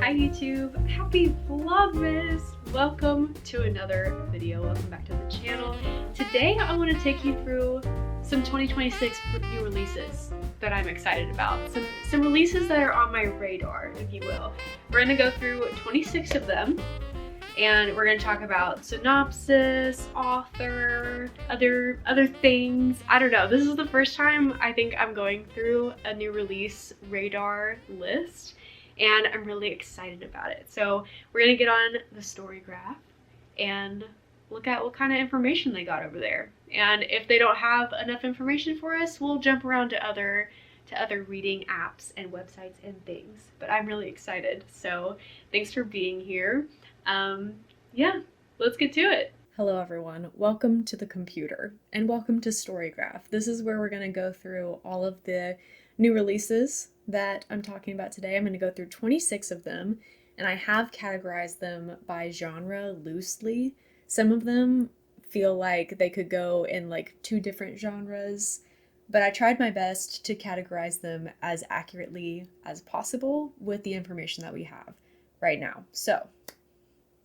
Hi YouTube, happy vlogmas! Welcome to another video, welcome back to the channel. Today I want to take you through some 2026 new releases that I'm excited about. Some releases that are on my radar, if you will. We're going to go through 26 of them and we're going to talk about synopsis, author, other things. I don't know, this is the first time I think I'm going through a new release radar list. And I'm really excited about it. So we're gonna get on the Storey graph and look at what kind of information they got over there. And if they don't have enough information for us, we'll jump around to other reading apps and websites and things. But I'm really excited. So thanks for being here. Yeah, let's get to it. Hello everyone, welcome to the computer and welcome to Storey graph. This is where we're gonna go through all of the new releases that I'm talking about today. I'm going to go through 26 of them, and I have categorized them by genre loosely. Some of them feel like they could go in like two different genres, but I tried my best to categorize them as accurately as possible with the information that we have right now. So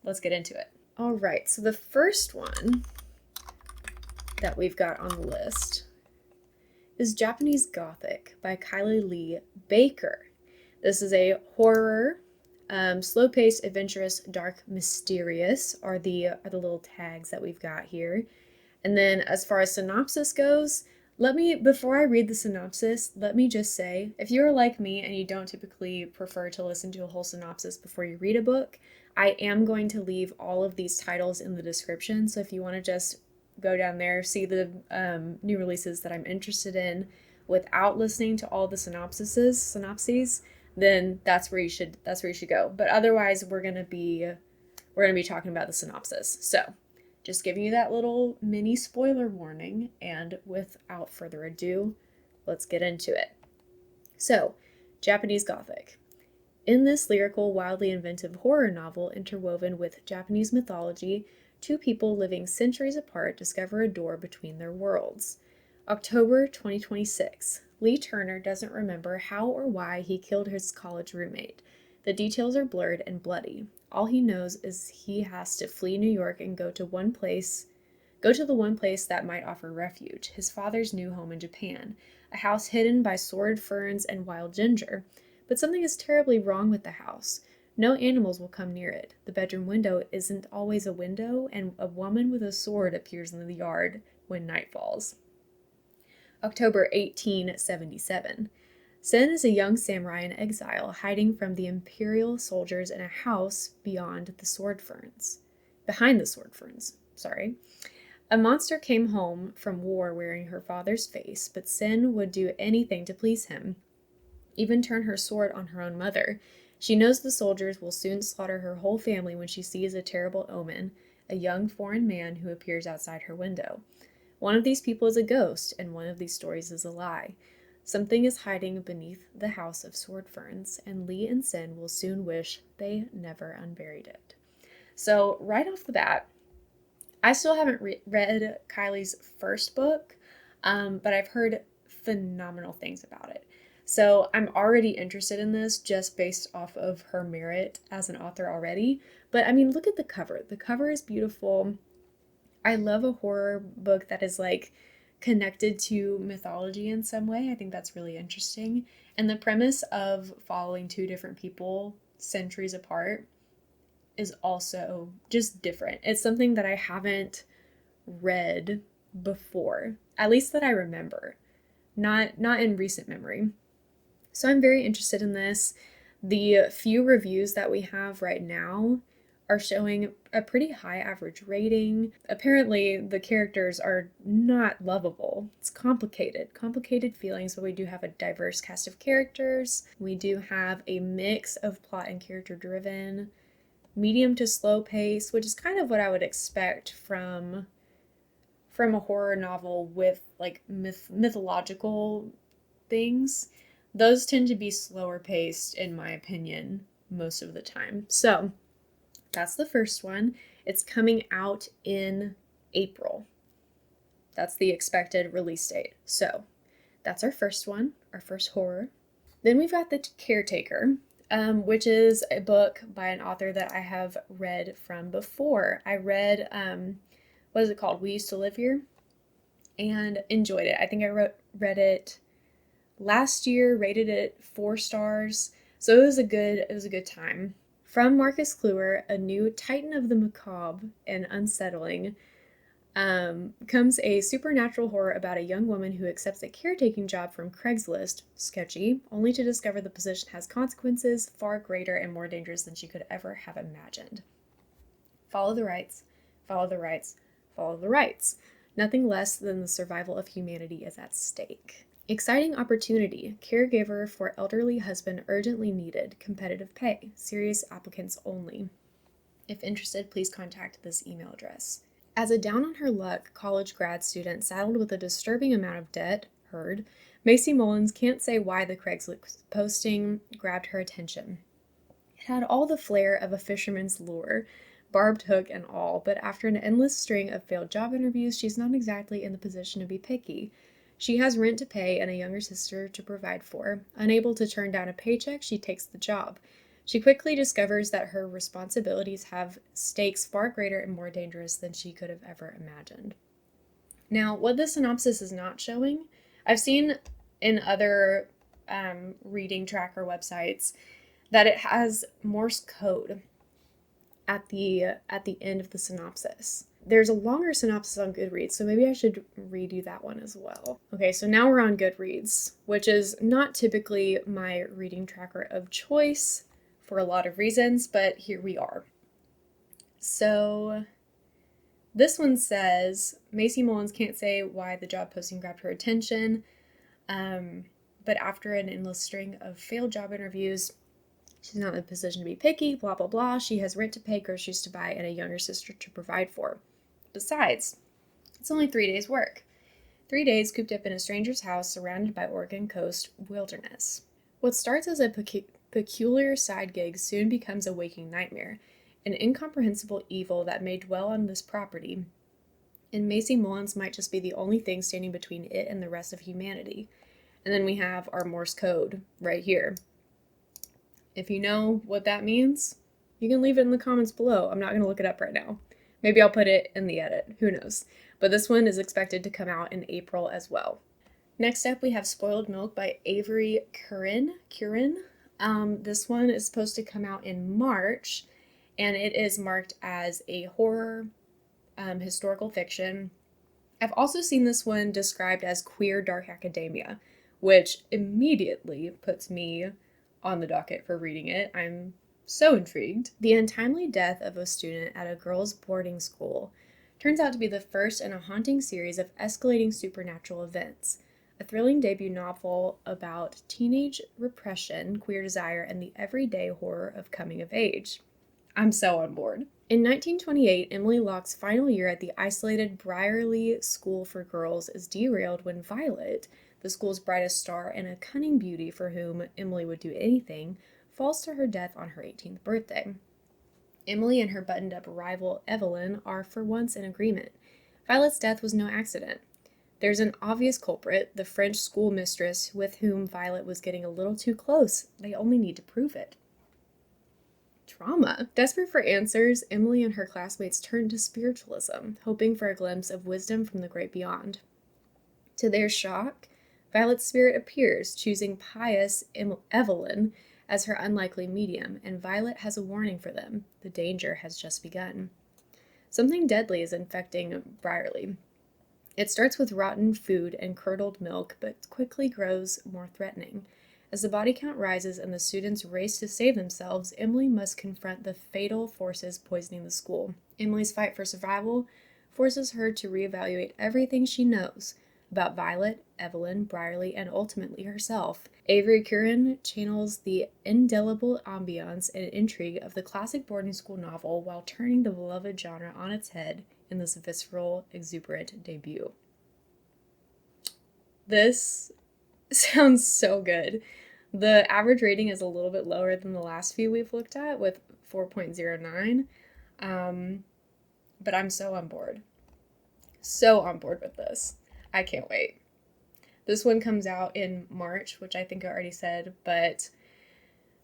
let's get into it. All right, so the first one that we've got on the list is Japanese Gothic by Kylie Lee Baker. This is a horror, slow-paced, adventurous, dark, mysterious are the little tags that we've got here. And then as far as synopsis goes, before I read the synopsis, let me just say, if you're like me and you don't typically prefer to listen to a whole synopsis before you read a book, I am going to leave all of these titles in the description. So if you want to just go down there, see the new releases that I'm interested in without listening to all the synopses, then that's where you should go. But otherwise, we're gonna be talking about the synopsis. So just giving you that little mini spoiler warning, and without further ado, let's get into it. So, Japanese Gothic. In this lyrical, wildly inventive horror novel interwoven with Japanese mythology, two people living centuries apart discover a door between their worlds. October 2026. Lee Turner doesn't remember how or why he killed his college roommate. The details are blurred and bloody. All he knows is he has to flee New York and go to the one place that might offer refuge, his father's new home in Japan, a house hidden by sword ferns and wild ginger. But something is terribly wrong with the house. No animals will come near it. The bedroom window isn't always a window, and a woman with a sword appears in the yard when night falls. October 1877. Sen is a young samurai in exile, hiding from the imperial soldiers in a house behind the sword ferns. A monster came home from war wearing her father's face, but Sen would do anything to please him, even turn her sword on her own mother. She knows the soldiers will soon slaughter her whole family when she sees a terrible omen, a young foreign man who appears outside her window. One of these people is a ghost, and one of these stories is a lie. Something is hiding beneath the house of sword ferns, and Lee and Sen will soon wish they never unburied it. So, right off the bat, I still haven't read Kylie's first book, but I've heard phenomenal things about it. So I'm already interested in this just based off of her merit as an author already. But I mean, look at the cover. The cover is beautiful. I love a horror book that is like connected to mythology in some way. I think that's really interesting. And the premise of following two different people centuries apart is also just different. It's something that I haven't read before, at least that I remember, not in recent memory. So I'm very interested in this. The few reviews that we have right now are showing a pretty high average rating. Apparently, the characters are not lovable. It's complicated feelings, but we do have a diverse cast of characters. We do have a mix of plot and character driven, medium to slow pace, which is kind of what I would expect from a horror novel with like mythological things. Those tend to be slower paced, in my opinion, most of the time. So that's the first one. It's coming out in April. That's the expected release date. So that's our first one, our first horror. Then we've got The Caretaker. which is a book by an author that I have read from before. I read, what is it called? We Used to Live Here, and enjoyed it. I think I read it last year, rated it 4 stars, so it was a good time. From Marcus Kliewer, a new titan of the macabre and unsettling, comes a supernatural horror about a young woman who accepts a caretaking job from Craigslist, sketchy, only to discover the position has consequences far greater and more dangerous than she could ever have imagined. Follow the rights, follow the rights, follow the rights. Nothing less than the survival of humanity is at stake. Exciting opportunity. Caregiver for elderly husband urgently needed. Competitive pay. Serious applicants only. If interested, please contact this email address. As a down-on-her-luck college grad student saddled with a disturbing amount of debt, Macy Mullins can't say why the Craigslist posting grabbed her attention. It had all the flair of a fisherman's lure, barbed hook and all, but after an endless string of failed job interviews, she's not exactly in the position to be picky. She has rent to pay and a younger sister to provide for. Unable to turn down a paycheck, she takes the job. She quickly discovers that her responsibilities have stakes far greater and more dangerous than she could have ever imagined. Now, what this synopsis is not showing, I've seen in other reading tracker websites that it has Morse code at the end of the synopsis. There's a longer synopsis on Goodreads, so maybe I should redo that one as well. Okay, so now we're on Goodreads, which is not typically my reading tracker of choice for a lot of reasons, but here we are. So this one says, Macy Mullins can't say why the job posting grabbed her attention, but after an endless string of failed job interviews, she's not in a position to be picky, blah, blah, blah. She has rent to pay, groceries to buy, and a younger sister to provide for. Besides, it's only 3 days' work. 3 days cooped up in a stranger's house surrounded by Oregon coast wilderness. What starts as a peculiar side gig soon becomes a waking nightmare, an incomprehensible evil that may dwell on this property, and Macy Mullins might just be the only thing standing between it and the rest of humanity. And then we have our Morse code right here. If you know what that means, you can leave it in the comments below. I'm not going to look it up right now. Maybe I'll put it in the edit. Who knows? But this one is expected to come out in April as well. Next up, we have Spoiled Milk by Avery Curran. This one is supposed to come out in March, and it is marked as a horror historical fiction. I've also seen this one described as queer dark academia, which immediately puts me on the docket for reading it. I'm so intrigued. The untimely death of a student at a girls' boarding school turns out to be the first in a haunting series of escalating supernatural events. A thrilling debut novel about teenage repression, queer desire, and the everyday horror of coming of age. I'm so on board. In 1928, Emily Locke's final year at the isolated Briarley School for Girls is derailed when Violet, the school's brightest star and a cunning beauty for whom Emily would do anything, falls to her death on her 18th birthday. Emily and her buttoned-up rival Evelyn are for once in agreement. Violet's death was no accident. There's an obvious culprit, the French schoolmistress with whom Violet was getting a little too close. They only need to prove it. Trauma. Desperate for answers, Emily and her classmates turn to spiritualism, hoping for a glimpse of wisdom from the great beyond. To their shock, Violet's spirit appears, choosing pious Evelyn as her unlikely medium, and Violet has a warning for them. The danger has just begun. Something deadly is infecting Briarley. It starts with rotten food and curdled milk, but quickly grows more threatening. As the body count rises and the students race to save themselves, Emily must confront the fatal forces poisoning the school. Emily's fight for survival forces her to reevaluate everything she knows about Violet, Evelyn, Briarley, and ultimately herself. Avery Curran channels the indelible ambiance and intrigue of the classic boarding school novel while turning the beloved genre on its head in this visceral, exuberant debut. This sounds so good. The average rating is a little bit lower than the last few we've looked at with 4.09, but I'm so on board. So on board with this. I can't wait. This one comes out in March, which I think I already said, but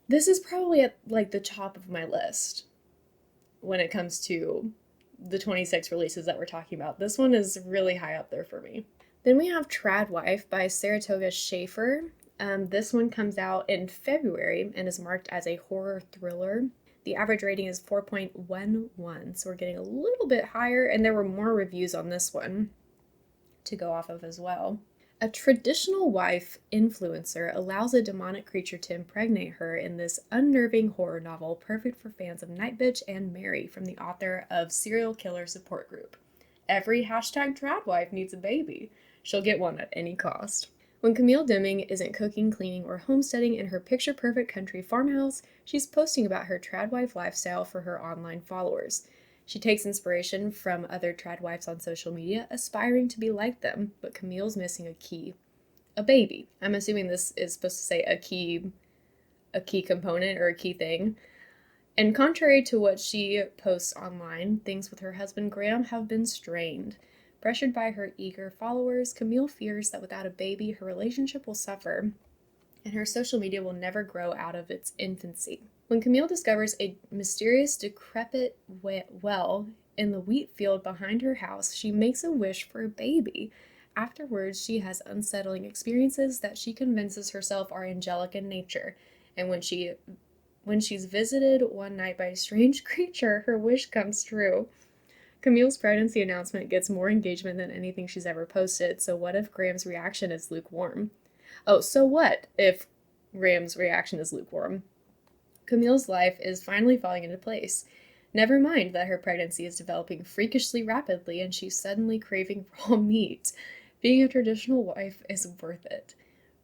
This is probably at like the top of my list when it comes to the 26 releases that we're talking about. This one is really high up there for me. Then we have Tradwife by Saratoga Schaefer. This one comes out in February and is marked as a horror thriller. The average rating is 4.11, so we're getting a little bit higher, and there were more reviews on this one to go off of as well. A traditional wife influencer allows a demonic creature to impregnate her in this unnerving horror novel perfect for fans of Night Bitch and Mary from the author of Serial Killer Support Group. Every #Tradwife needs a baby. She'll get one at any cost. When Camille Deming isn't cooking, cleaning, or homesteading in her picture-perfect country farmhouse, she's posting about her tradwife lifestyle for her online followers. She takes inspiration from other tradwives on social media, aspiring to be like them, but Camille's missing a key. A baby. I'm assuming this is supposed to say a key component or a key thing. And contrary to what she posts online, things with her husband Graham have been strained. Pressured by her eager followers, Camille fears that without a baby, her relationship will suffer, and her social media will never grow out of its infancy. When Camille discovers a mysterious, decrepit well in the wheat field behind her house, she makes a wish for a baby. Afterwards, she has unsettling experiences that she convinces herself are angelic in nature, and when she's visited one night by a strange creature, her wish comes true. Camille's pregnancy announcement gets more engagement than anything she's ever posted, so what if Graham's reaction is lukewarm? Oh, so what if Graham's reaction is lukewarm? Camille's life is finally falling into place. Never mind that her pregnancy is developing freakishly rapidly and she's suddenly craving raw meat. Being a traditional wife is worth it.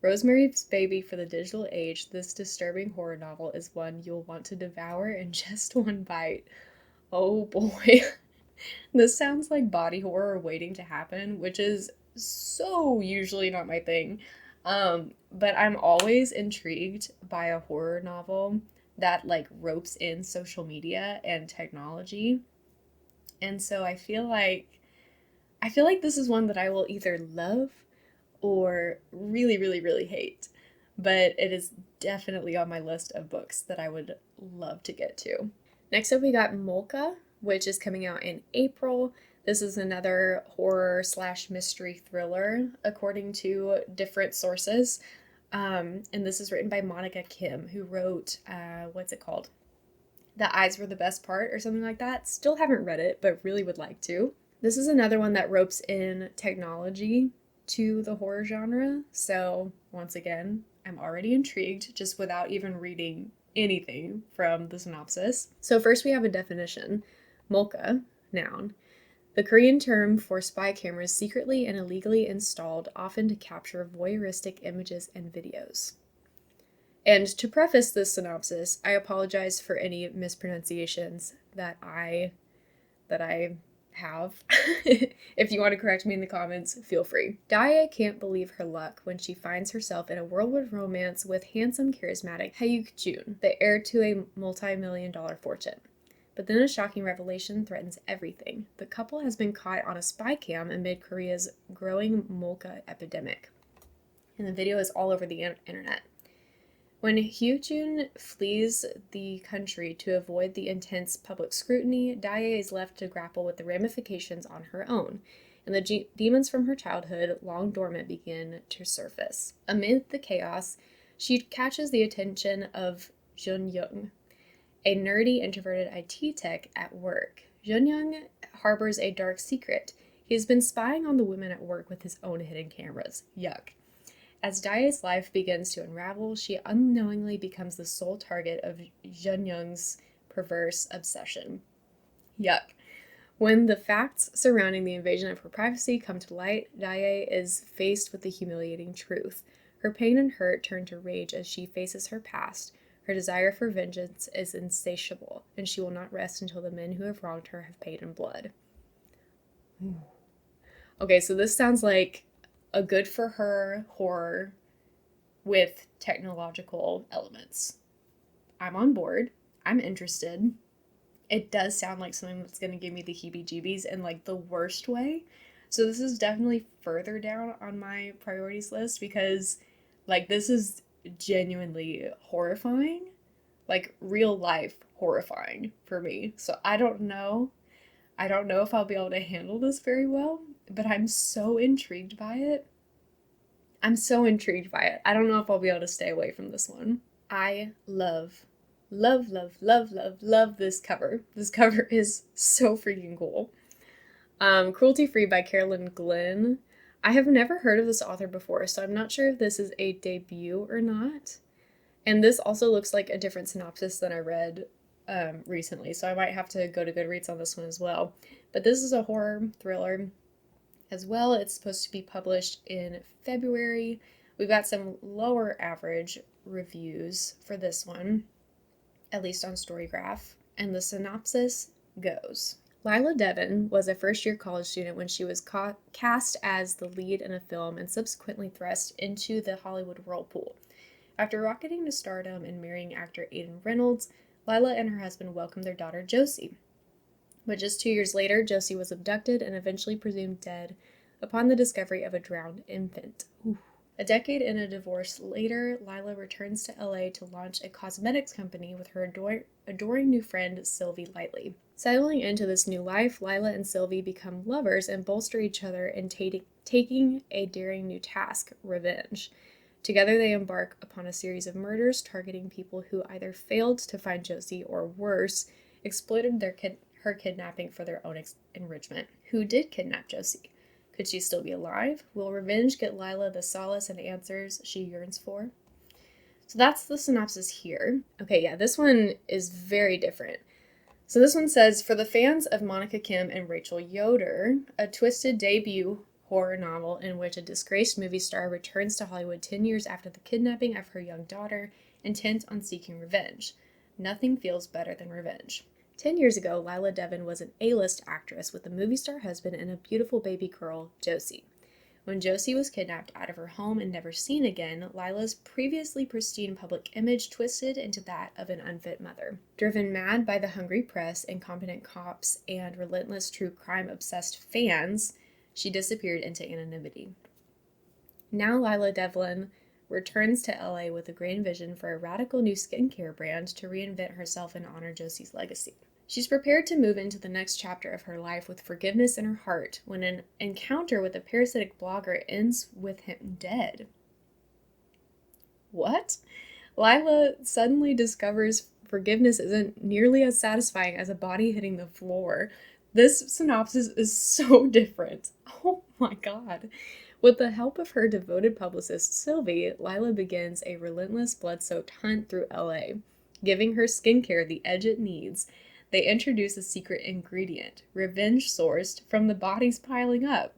Rosemary's Baby for the digital age, this disturbing horror novel is one you'll want to devour in just one bite. Oh boy. This sounds like body horror waiting to happen, which is so usually not my thing. But I'm always intrigued by a horror novel that like ropes in social media and technology. And so I feel like this is one that I will either love or really, really, really hate. But it is definitely on my list of books that I would love to get to. Next up, we got Molka, which is coming out in April. This is another horror/mystery thriller, according to different sources. And this is written by Monika Kim, who wrote, what's it called? The Eyes Were the Best Part, or something like that. Still haven't read it, but really would like to. This is another one that ropes in technology to the horror genre. So, once again, I'm already intrigued, just without even reading anything from the synopsis. So first we have a definition. Molka, noun. The Korean term for spy cameras secretly and illegally installed, often to capture voyeuristic images and videos. And to preface this synopsis, I apologize for any mispronunciations that I have. If you want to correct me in the comments, feel free. Daya can't believe her luck when she finds herself in a whirlwind romance with handsome, charismatic Hyuk-jun, the heir to a multi-million-dollar fortune. But then a shocking revelation threatens everything. The couple has been caught on a spy cam amid Korea's growing Molka epidemic. And the video is all over the internet. When Hyuk-jun flees the country to avoid the intense public scrutiny, Daya is left to grapple with the ramifications on her own, and the demons from her childhood, long dormant, begin to surface. Amid the chaos, she catches the attention of Jun-young, a nerdy, introverted IT tech at work. Jun-young harbors a dark secret. He has been spying on the women at work with his own hidden cameras. Yuck. As Daya's life begins to unravel, she unknowingly becomes the sole target of Jun-young's perverse obsession. Yuck. When the facts surrounding the invasion of her privacy come to light, Daya is faced with the humiliating truth. Her pain and hurt turn to rage as she faces her past. Her desire for vengeance is insatiable, and she will not rest until the men who have wronged her have paid in blood. Ooh. Okay, so this sounds like a good for her horror with technological elements. I'm on board. I'm interested. It does sound like something that's going to give me the heebie-jeebies in like the worst way. So this is definitely further down on my priorities list because like this is genuinely horrifying. like real life horrifying for me. So I don't know. I don't know if I'll be able to handle this very well, but I'm so intrigued by it. I don't know if I'll be able to stay away from this one. I love this cover. This cover is so freaking cool. Cruelty Free by Carolyn Glynn. I have never heard of this author before, so I'm not sure if this is a debut or not. And this also looks like a different synopsis than I read recently, so I might have to go to Goodreads on this one as well. But this is a horror thriller as well. It's supposed to be published in February. We've got some lower average reviews for this one, at least on Storygraph. And the synopsis goes: Lila Devon was a first-year college student when she was cast as the lead in a film and subsequently thrust into the Hollywood whirlpool. After rocketing to stardom and marrying actor Aiden Reynolds, Lila and her husband welcomed their daughter Josie. But just 2 years later, Josie was abducted and eventually presumed dead upon the discovery of a drowned infant. Ooh. A decade and a divorce later, Lila returns to LA to launch a cosmetics company with her adoring new friend, Sylvie Lightly. Settling into this new life, Lila and Sylvie become lovers and bolster each other in taking a daring new task, revenge. Together they embark upon a series of murders targeting people who either failed to find Josie or, worse, exploited her kidnapping for their own enrichment. Who did kidnap Josie? Could she still be alive? Will revenge get Lila the solace and answers she yearns for? So that's the synopsis here. Okay, yeah, this one is very different. So this one says, for the fans of Monika Kim and Rachel Yoder, a twisted debut horror novel in which a disgraced movie star returns to Hollywood 10 years after the kidnapping of her young daughter, intent on seeking revenge. Nothing feels better than revenge. 10 years ago, Lila Devon was an A-list actress with a movie star husband and a beautiful baby girl, Josie. When Josie was kidnapped out of her home and never seen again, Lila's previously pristine public image twisted into that of an unfit mother. Driven mad by the hungry press, incompetent cops, and relentless true crime-obsessed fans, she disappeared into anonymity. Now Lila Devlin returns to LA with a grand vision for a radical new skincare brand to reinvent herself and honor Josie's legacy. She's prepared to move into the next chapter of her life with forgiveness in her heart when an encounter with a parasitic blogger ends with him dead. What? Lila suddenly discovers forgiveness isn't nearly as satisfying as a body hitting the floor. This synopsis is so different. Oh my god. With the help of her devoted publicist, Sylvie, Lila begins a relentless blood-soaked hunt through LA, giving her skincare the edge it needs. They introduce a secret ingredient, revenge sourced from the bodies piling up.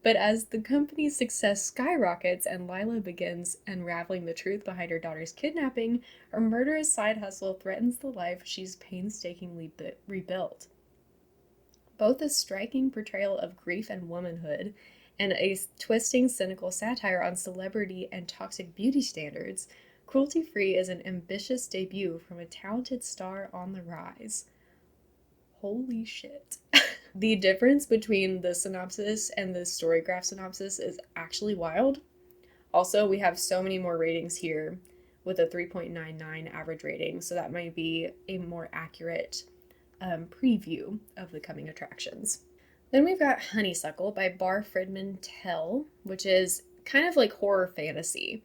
But as the company's success skyrockets and Lila begins unraveling the truth behind her daughter's kidnapping, her murderous side hustle threatens the life she's painstakingly rebuilt. Both a striking portrayal of grief and womanhood, and a twisting, cynical satire on celebrity and toxic beauty standards, Cruelty Free is an ambitious debut from a talented star on the rise. Holy shit. The difference between the synopsis and the Storygraph synopsis is actually wild. Also, we have so many more ratings here with a 3.99 average rating, so that might be a more accurate preview of the coming attractions. Then we've got Honeysuckle by Fridman-Tell, which is kind of like horror fantasy.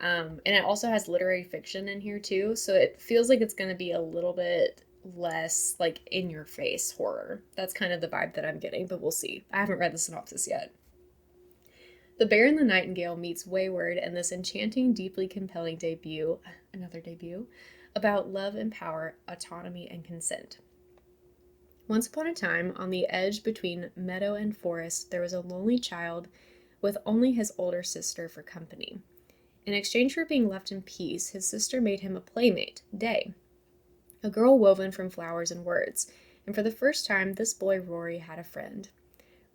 And it also has literary fiction in here too, so it feels like it's going to be a little bit less like in-your-face horror. That's kind of the vibe that I'm getting, but we'll see. I haven't read the synopsis yet. The Bear and the Nightingale meets Wayward in this enchanting, deeply compelling debut, another debut, about love and power, autonomy and consent. Once upon a time, on the edge between meadow and forest, there was a lonely child with only his older sister for company. In exchange for being left in peace, his sister made him a playmate, Day, a girl woven from flowers and words, and for the first time, this boy Rory had a friend.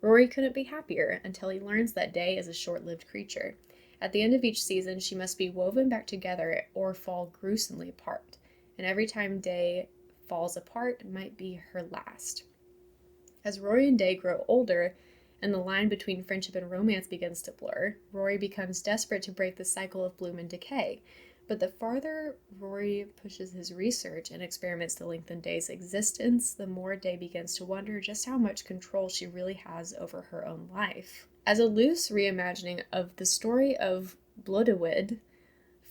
Rory couldn't be happier until he learns that Day is a short-lived creature. At the end of each season, she must be woven back together or fall gruesomely apart, and every time Day falls apart might be her last. As Rory and Day grow older, and the line between friendship and romance begins to blur, Rory becomes desperate to break the cycle of bloom and decay. But the farther Rory pushes his research and experiments to lengthen Day's existence, the more Day begins to wonder just how much control she really has over her own life. As a loose reimagining of the story of Blodeuwedd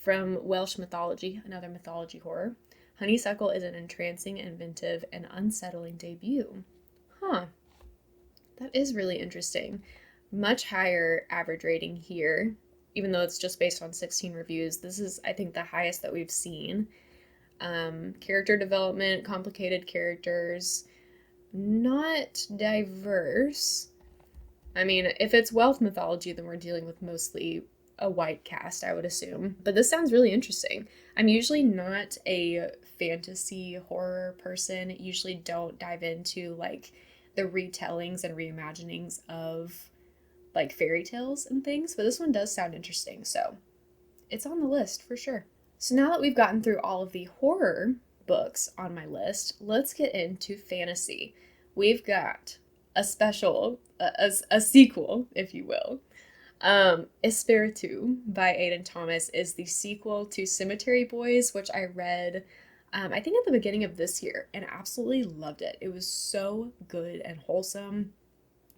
from Welsh mythology, another mythology horror, Honeysuckle is an entrancing, inventive, and unsettling debut. That is really interesting. Much higher average rating here, even though it's just based on 16 reviews. This is, I think, the highest that we've seen. Character development, complicated characters, not diverse. I mean, if it's Welsh mythology, then we're dealing with mostly a white cast, I would assume. But this sounds really interesting. I'm usually not a fantasy horror person. Usually don't dive into like the retellings and reimaginings of like fairy tales and things, but this one does sound interesting, so it's on the list for sure. So now that we've gotten through all of the horror books on my list, let's get into fantasy. We've got a special, a sequel, if you will. Espiritu by Aiden Thomas is the sequel to Cemetery Boys, which I read I think at the beginning of this year and absolutely loved it. It was so good and wholesome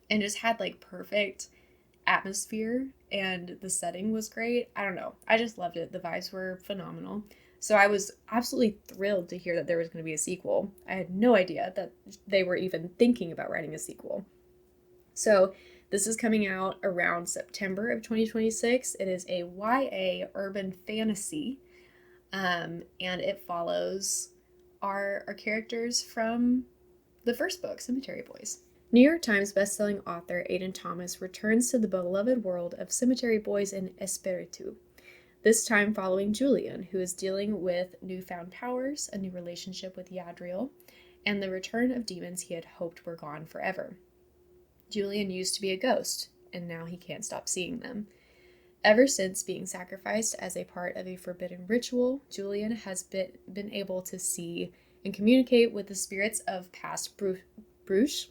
and just had like perfect atmosphere, and the setting was great. I don't know. I just loved it. The vibes were phenomenal. So I was absolutely thrilled to hear that there was going to be a sequel. I had no idea that they were even thinking about writing a sequel. So this is coming out around September of 2026. It is a YA urban fantasy, and it follows our characters from the first book, Cemetery Boys. New York Times bestselling author Aiden Thomas returns to the beloved world of Cemetery Boys in Espiritu, this time following Julian, who is dealing with newfound powers, a new relationship with Yadriel, and the return of demons he had hoped were gone forever. Julian used to be a ghost, and now he can't stop seeing them. Ever since being sacrificed as a part of a forbidden ritual, Julian has been able to see and communicate with the spirits of past Bruges,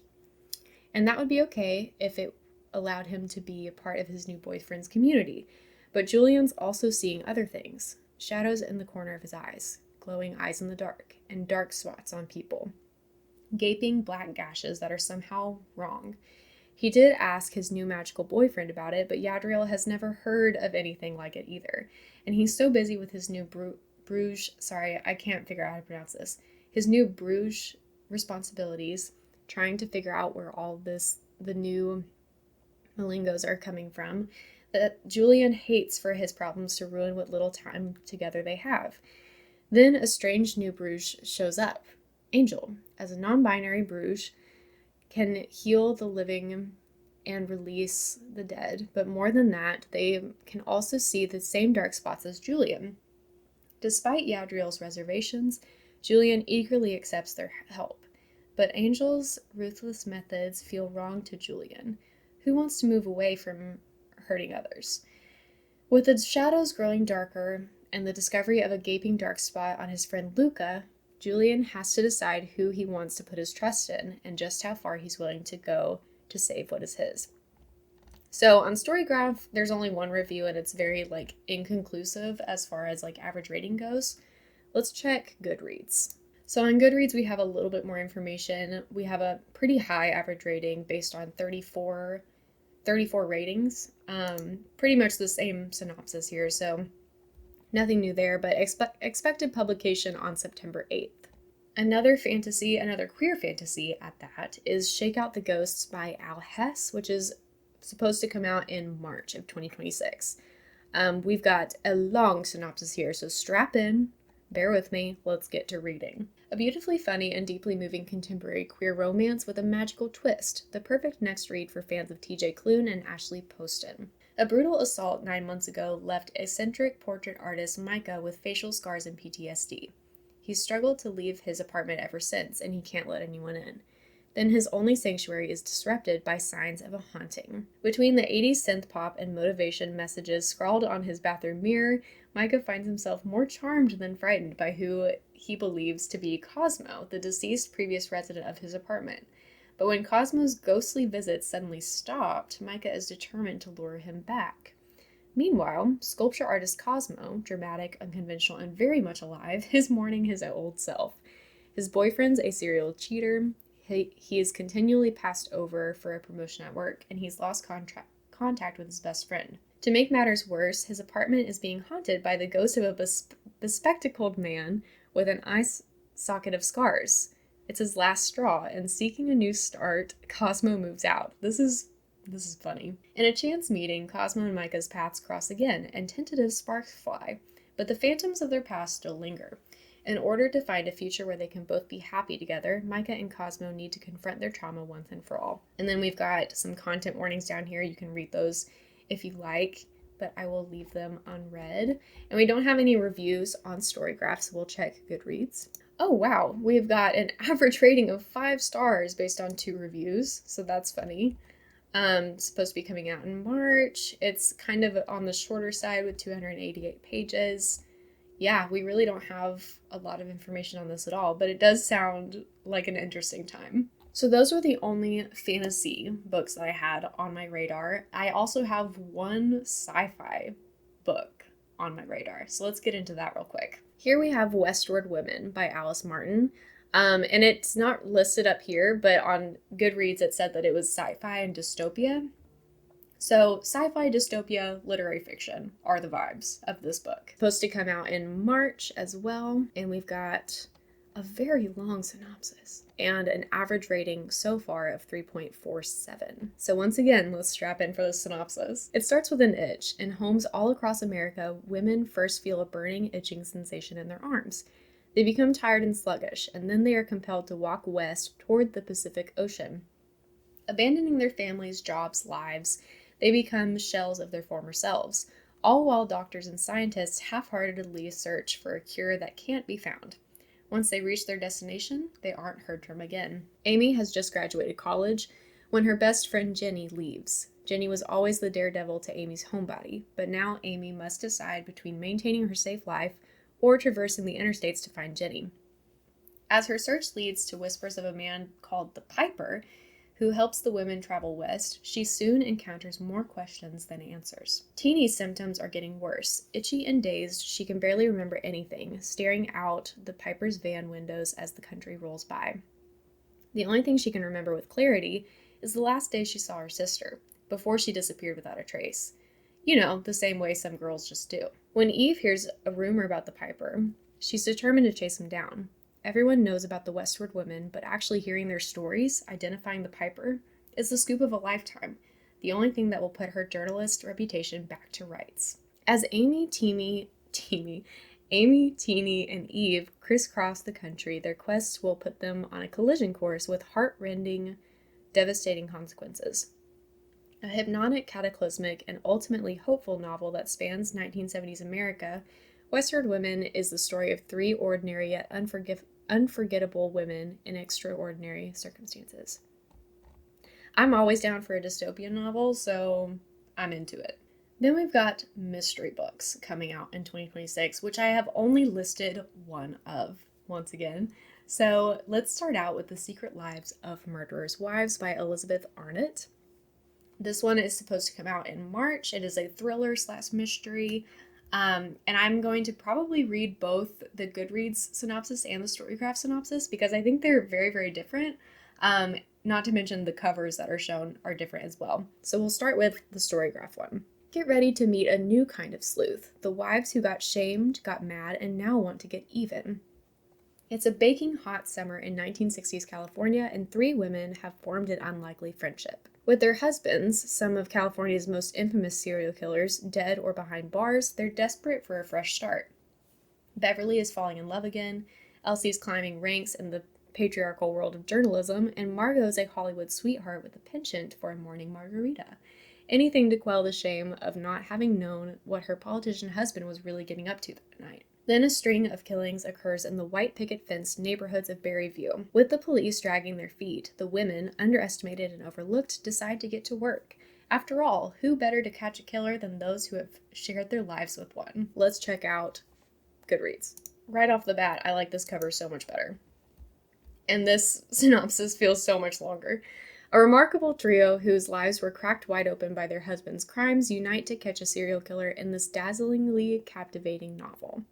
and that would be okay if it allowed him to be a part of his new boyfriend's community. But Julian's also seeing other things. Shadows in the corner of his eyes, glowing eyes in the dark, and dark spots on people. Gaping black gashes that are somehow wrong. He did ask his new magical boyfriend about it, but Yadriel has never heard of anything like it either. And he's so busy with his new Bruges, I can't figure out how to pronounce this. His new Bruges responsibilities, trying to figure out where all the new malingos are coming from, that Julian hates for his problems to ruin what little time together they have. Then a strange new Bruges shows up. Angel, as a non-binary Bruges, can heal the living and release the dead, but more than that, they can also see the same dark spots as Julian. Despite Yadriel's reservations, Julian eagerly accepts their help, but Angel's ruthless methods feel wrong to Julian, who wants to move away from hurting others. With the shadows growing darker and the discovery of a gaping dark spot on his friend Luca, Julian has to decide who he wants to put his trust in and just how far he's willing to go to save what is his. So on Storygraph, there's only one review and it's very inconclusive as far as average rating goes. Let's check Goodreads. So on Goodreads, we have a little bit more information. We have a pretty high average rating based on 34 ratings. Pretty much the same synopsis here, so nothing new there, but expected publication on September 8th. Another queer fantasy at that, is Shake Out the Ghosts by Al Hess, which is supposed to come out in March of 2026. We've got a long synopsis here, so strap in, bear with me, let's get to reading. A beautifully funny and deeply moving contemporary queer romance with a magical twist, the perfect next read for fans of TJ Klune and Ashley Poston. A brutal assault 9 months ago left eccentric portrait artist Micah with facial scars and PTSD. He's struggled to leave his apartment ever since, and he can't let anyone in. Then his only sanctuary is disrupted by signs of a haunting. Between the 80s synth pop and motivation messages scrawled on his bathroom mirror, Micah finds himself more charmed than frightened by who he believes to be Cosmo, the deceased previous resident of his apartment. But when Cosmo's ghostly visits suddenly stopped, Micah is determined to lure him back. Meanwhile, sculpture artist Cosmo, dramatic, unconventional, and very much alive, is mourning his old self. His boyfriend's a serial cheater. He is continually passed over for a promotion at work, and he's lost contact with his best friend. To make matters worse, his apartment is being haunted by the ghost of a bespectacled man with an eye socket of scars. It's his last straw, and seeking a new start, Cosmo moves out. This is funny. In a chance meeting, Cosmo and Micah's paths cross again, and tentative sparks fly, but the phantoms of their past still linger. In order to find a future where they can both be happy together, Micah and Cosmo need to confront their trauma once and for all. And then we've got some content warnings down here. You can read those if you like, but I will leave them unread. And we don't have any reviews on Storygraph, so we'll check Goodreads. Oh wow, we've got an average rating of 5 stars based on 2 reviews, so that's funny. It's supposed to be coming out in March. It's kind of on the shorter side with 288 pages. Yeah, we really don't have a lot of information on this at all, but it does sound like an interesting time. So those were the only fantasy books that I had on my radar. I also have one sci-fi book on my radar, so let's get into that real quick. Here we have Westward Women by Alice Martin. And it's not listed up here, but on Goodreads it said that it was sci-fi and dystopia. So sci-fi, dystopia, literary fiction are the vibes of this book. Supposed to come out in March as well, and we've got a very long synopsis and an average rating so far of 3.47. So once again, let's strap in for the synopsis. It starts with an itch. In homes all across America, women first feel a burning, itching sensation in their arms. They become tired and sluggish, and then they are compelled to walk west toward the Pacific Ocean. Abandoning their families, jobs, lives, they become shells of their former selves, all while doctors and scientists half-heartedly search for a cure that can't be found. Once they reach their destination, they aren't heard from again. Amy has just graduated college when her best friend Jenny leaves. Jenny was always the daredevil to Amy's homebody, but now Amy must decide between maintaining her safe life or traversing the interstates to find Jenny. As her search leads to whispers of a man called the Piper, who helps the women travel west, she soon encounters more questions than answers. Teeny's symptoms are getting worse. Itchy and dazed, she can barely remember anything, staring out the Piper's van windows as the country rolls by. The only thing she can remember with clarity is the last day she saw her sister, before she disappeared without a trace. You know, the same way some girls just do. When Eve hears a rumor about the Piper, she's determined to chase him down. Everyone knows about the Westward Women, but actually hearing their stories, identifying the Piper, is the scoop of a lifetime, the only thing that will put her journalist reputation back to rights. As Amy, Teeny, and Eve crisscross the country, their quests will put them on a collision course with heart-rending, devastating consequences. A hypnotic, cataclysmic, and ultimately hopeful novel that spans 1970s America, Westward Women is the story of 3 ordinary yet unforgettable women in extraordinary circumstances. I'm always down for a dystopian novel, so I'm into it. Then we've got mystery books coming out in 2026, which I have only listed one of, once again. So let's start out with The Secret Lives of Murderers' Wives by Elizabeth Arnott. This one is supposed to come out in March. It is a thriller/mystery. And I'm going to probably read both the Goodreads synopsis and the Storycraft synopsis because I think they're very, very different. Not to mention the covers that are shown are different as well. So we'll start with the Storygraph one. Get ready to meet a new kind of sleuth. The wives who got shamed, got mad, and now want to get even. It's a baking hot summer in 1960s California, and 3 women have formed an unlikely friendship. With their husbands, some of California's most infamous serial killers, dead or behind bars, they're desperate for a fresh start. Beverly is falling in love again, Elsie's climbing ranks in the patriarchal world of journalism, and Margot's a Hollywood sweetheart with a penchant for a morning margarita. Anything to quell the shame of not having known what her politician husband was really getting up to that night. Then a string of killings occurs in the white picket fenced neighborhoods of Berryview. With the police dragging their feet, the women, underestimated and overlooked, decide to get to work. After all, who better to catch a killer than those who have shared their lives with one? Let's check out Goodreads. Right off the bat, I like this cover so much better. And this synopsis feels so much longer. A remarkable trio whose lives were cracked wide open by their husbands' crimes unite to catch a serial killer in this dazzlingly captivating novel.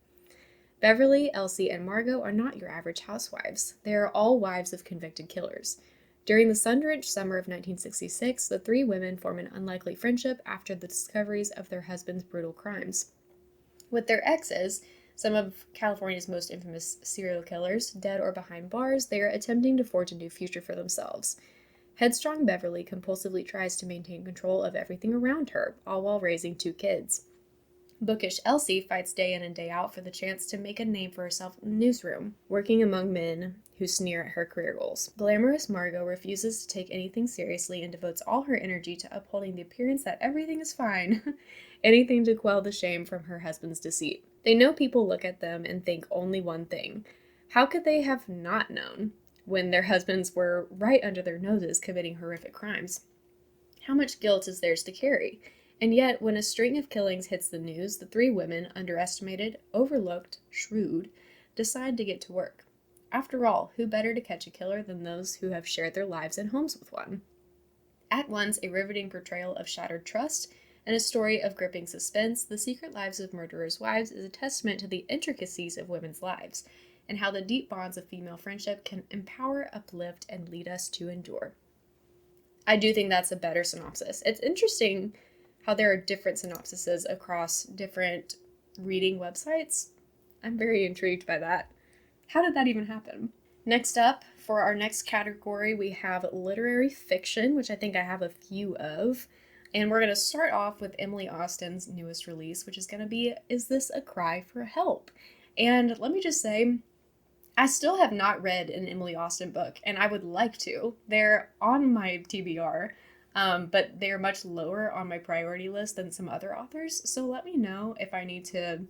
Beverly, Elsie, and Margot are not your average housewives. They are all wives of convicted killers. During the sun-drenched summer of 1966, the three women form an unlikely friendship after the discoveries of their husbands' brutal crimes. With their exes, some of California's most infamous serial killers, dead or behind bars, they are attempting to forge a new future for themselves. Headstrong Beverly compulsively tries to maintain control of everything around her, all while raising 2 kids. Bookish Elsie fights day in and day out for the chance to make a name for herself in the newsroom, working among men who sneer at her career goals. Glamorous Margot refuses to take anything seriously and devotes all her energy to upholding the appearance that everything is fine, anything to quell the shame from her husband's deceit. They know people look at them and think only one thing. How could they have not known when their husbands were right under their noses committing horrific crimes? How much guilt is theirs to carry? And yet, when a string of killings hits the news, the 3 women, underestimated, overlooked, shrewd, decide to get to work. After all, who better to catch a killer than those who have shared their lives and homes with one? At once a riveting portrayal of shattered trust and a story of gripping suspense, The Secret Lives of Murderers' Wives is a testament to the intricacies of women's lives and how the deep bonds of female friendship can empower, uplift, and lead us to endure. I do think that's a better synopsis. It's interesting how there are different synopsises across different reading websites. I'm very intrigued by that. How did that even happen? Next up, for our next category, we have literary fiction, which I think I have a few of. And we're going to start off with Emily Austen's newest release, which is going to be, Is This a Cry for Help? And let me just say, I still have not read an Emily Austen book, and I would like to. They're on my TBR. But they're much lower on my priority list than some other authors, so let me know if I need to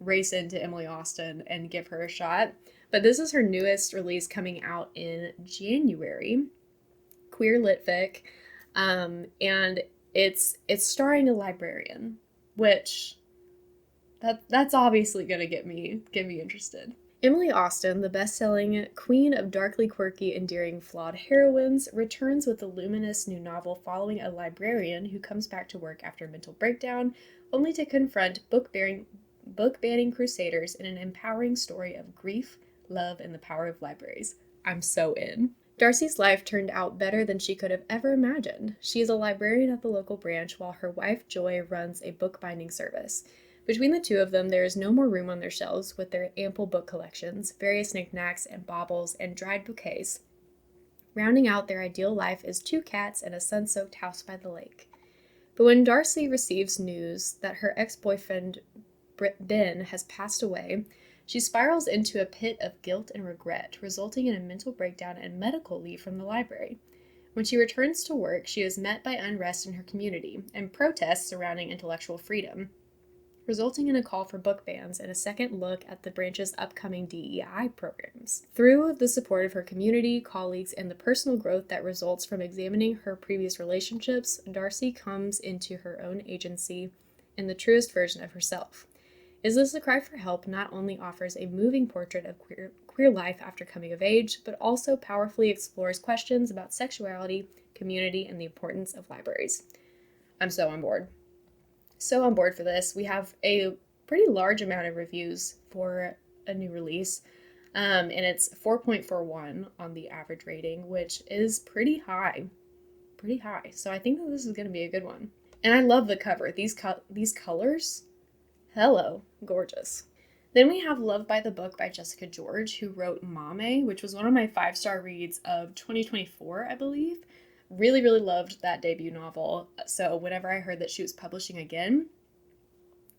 race into Emily Austen and give her a shot. But this is her newest release coming out in January, queer lit fic, and it's starring a librarian, which that's obviously gonna get me interested. Emily Austen, the best-selling queen of darkly quirky, endearing, flawed heroines, returns with a luminous new novel following a librarian who comes back to work after a mental breakdown, only to confront book-banning crusaders in an empowering story of grief, love, and the power of libraries. I'm so in. Darcy's life turned out better than she could have ever imagined. She is a librarian at the local branch while her wife Joy runs a bookbinding service. Between the two of them, there is no more room on their shelves with their ample book collections, various knickknacks and baubles, and dried bouquets. Rounding out their ideal life is 2 cats and a sun-soaked house by the lake. But when Darcy receives news that her ex-boyfriend Ben has passed away, she spirals into a pit of guilt and regret, resulting in a mental breakdown and medical leave from the library. When she returns to work, she is met by unrest in her community and protests surrounding intellectual freedom, resulting in a call for book bans and a second look at the branch's upcoming DEI programs. Through the support of her community, colleagues, and the personal growth that results from examining her previous relationships, Darcy comes into her own agency in the truest version of herself. Is This a Cry for Help not only offers a moving portrait of queer life after coming of age, but also powerfully explores questions about sexuality, community, and the importance of libraries. I'm so on board. So on board for this. We have a pretty large amount of reviews for a new release, and it's 4.41 on the average rating, which is pretty high. So I think that this is going to be a good one. And I love the cover. These colors, hello, gorgeous. Then we have Love by the Book by Jessica George, who wrote Mame, which was one of my 5-star reads of 2024, I believe. Really, really loved that debut novel. So whenever I heard that she was publishing again,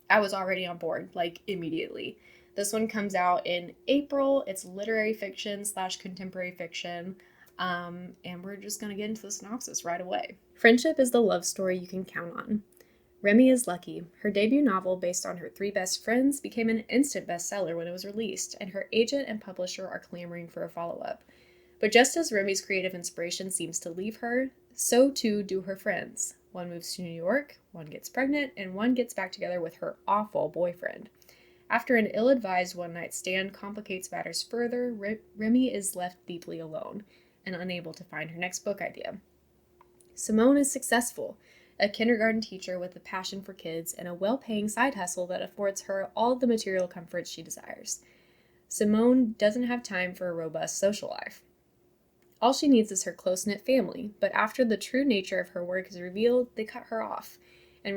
I was already on board, like, immediately. This one comes out in April. It's literary fiction / contemporary fiction. And we're just going to get into the synopsis right away. Friendship is the love story you can count on. Remy is lucky. Her debut novel, based on her 3 best friends, became an instant bestseller when it was released, and her agent and publisher are clamoring for a follow-up. But just as Remy's creative inspiration seems to leave her, so too do her friends. One moves to New York, one gets pregnant, and one gets back together with her awful boyfriend. After an ill-advised one-night stand complicates matters further, Remy is left deeply alone and unable to find her next book idea. Simone is successful, a kindergarten teacher with a passion for kids and a well-paying side hustle that affords her all the material comforts she desires. Simone doesn't have time for a robust social life. All she needs is her close-knit family, but after the true nature of her work is revealed, they cut her off, and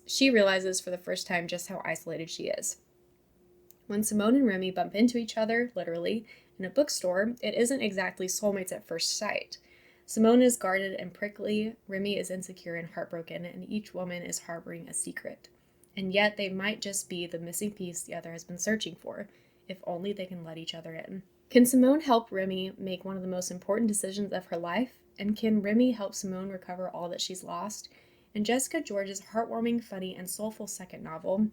she realizes for the first time just how isolated she is. When Simone and Remy bump into each other, literally, in a bookstore, it isn't exactly soulmates at first sight. Simone is guarded and prickly, Remy is insecure and heartbroken, and each woman is harboring a secret. And yet they might just be the missing piece the other has been searching for, if only they can let each other in. Can Simone help Remy make one of the most important decisions of her life? And can Remy help Simone recover all that she's lost? In Jessica George's heartwarming, funny, and soulful second novel,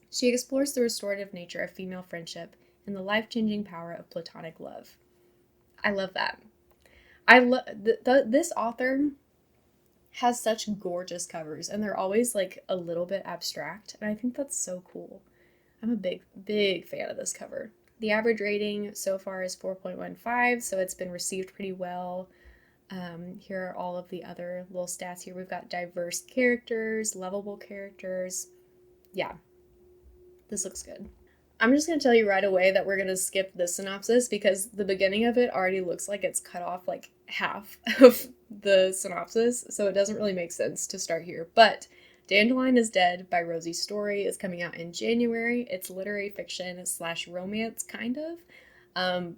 she explores the restorative nature of female friendship and the life-changing power of platonic love. I love that. This author has such gorgeous covers, and they're always like a little bit abstract, and I think that's so cool. I'm a big fan of this cover. The average rating so far is 4.15, so it's been received pretty well. Here are all of the other little stats here. We've got diverse characters, lovable characters. Yeah, this looks good. I'm just going to tell you right away that we're going to skip this synopsis because the beginning of it already looks like it's cut off like half of the synopsis, so it doesn't really make sense to start here. But Dandelion is Dead by Rosie Storey is coming out in January. It's literary fiction / romance, kind of,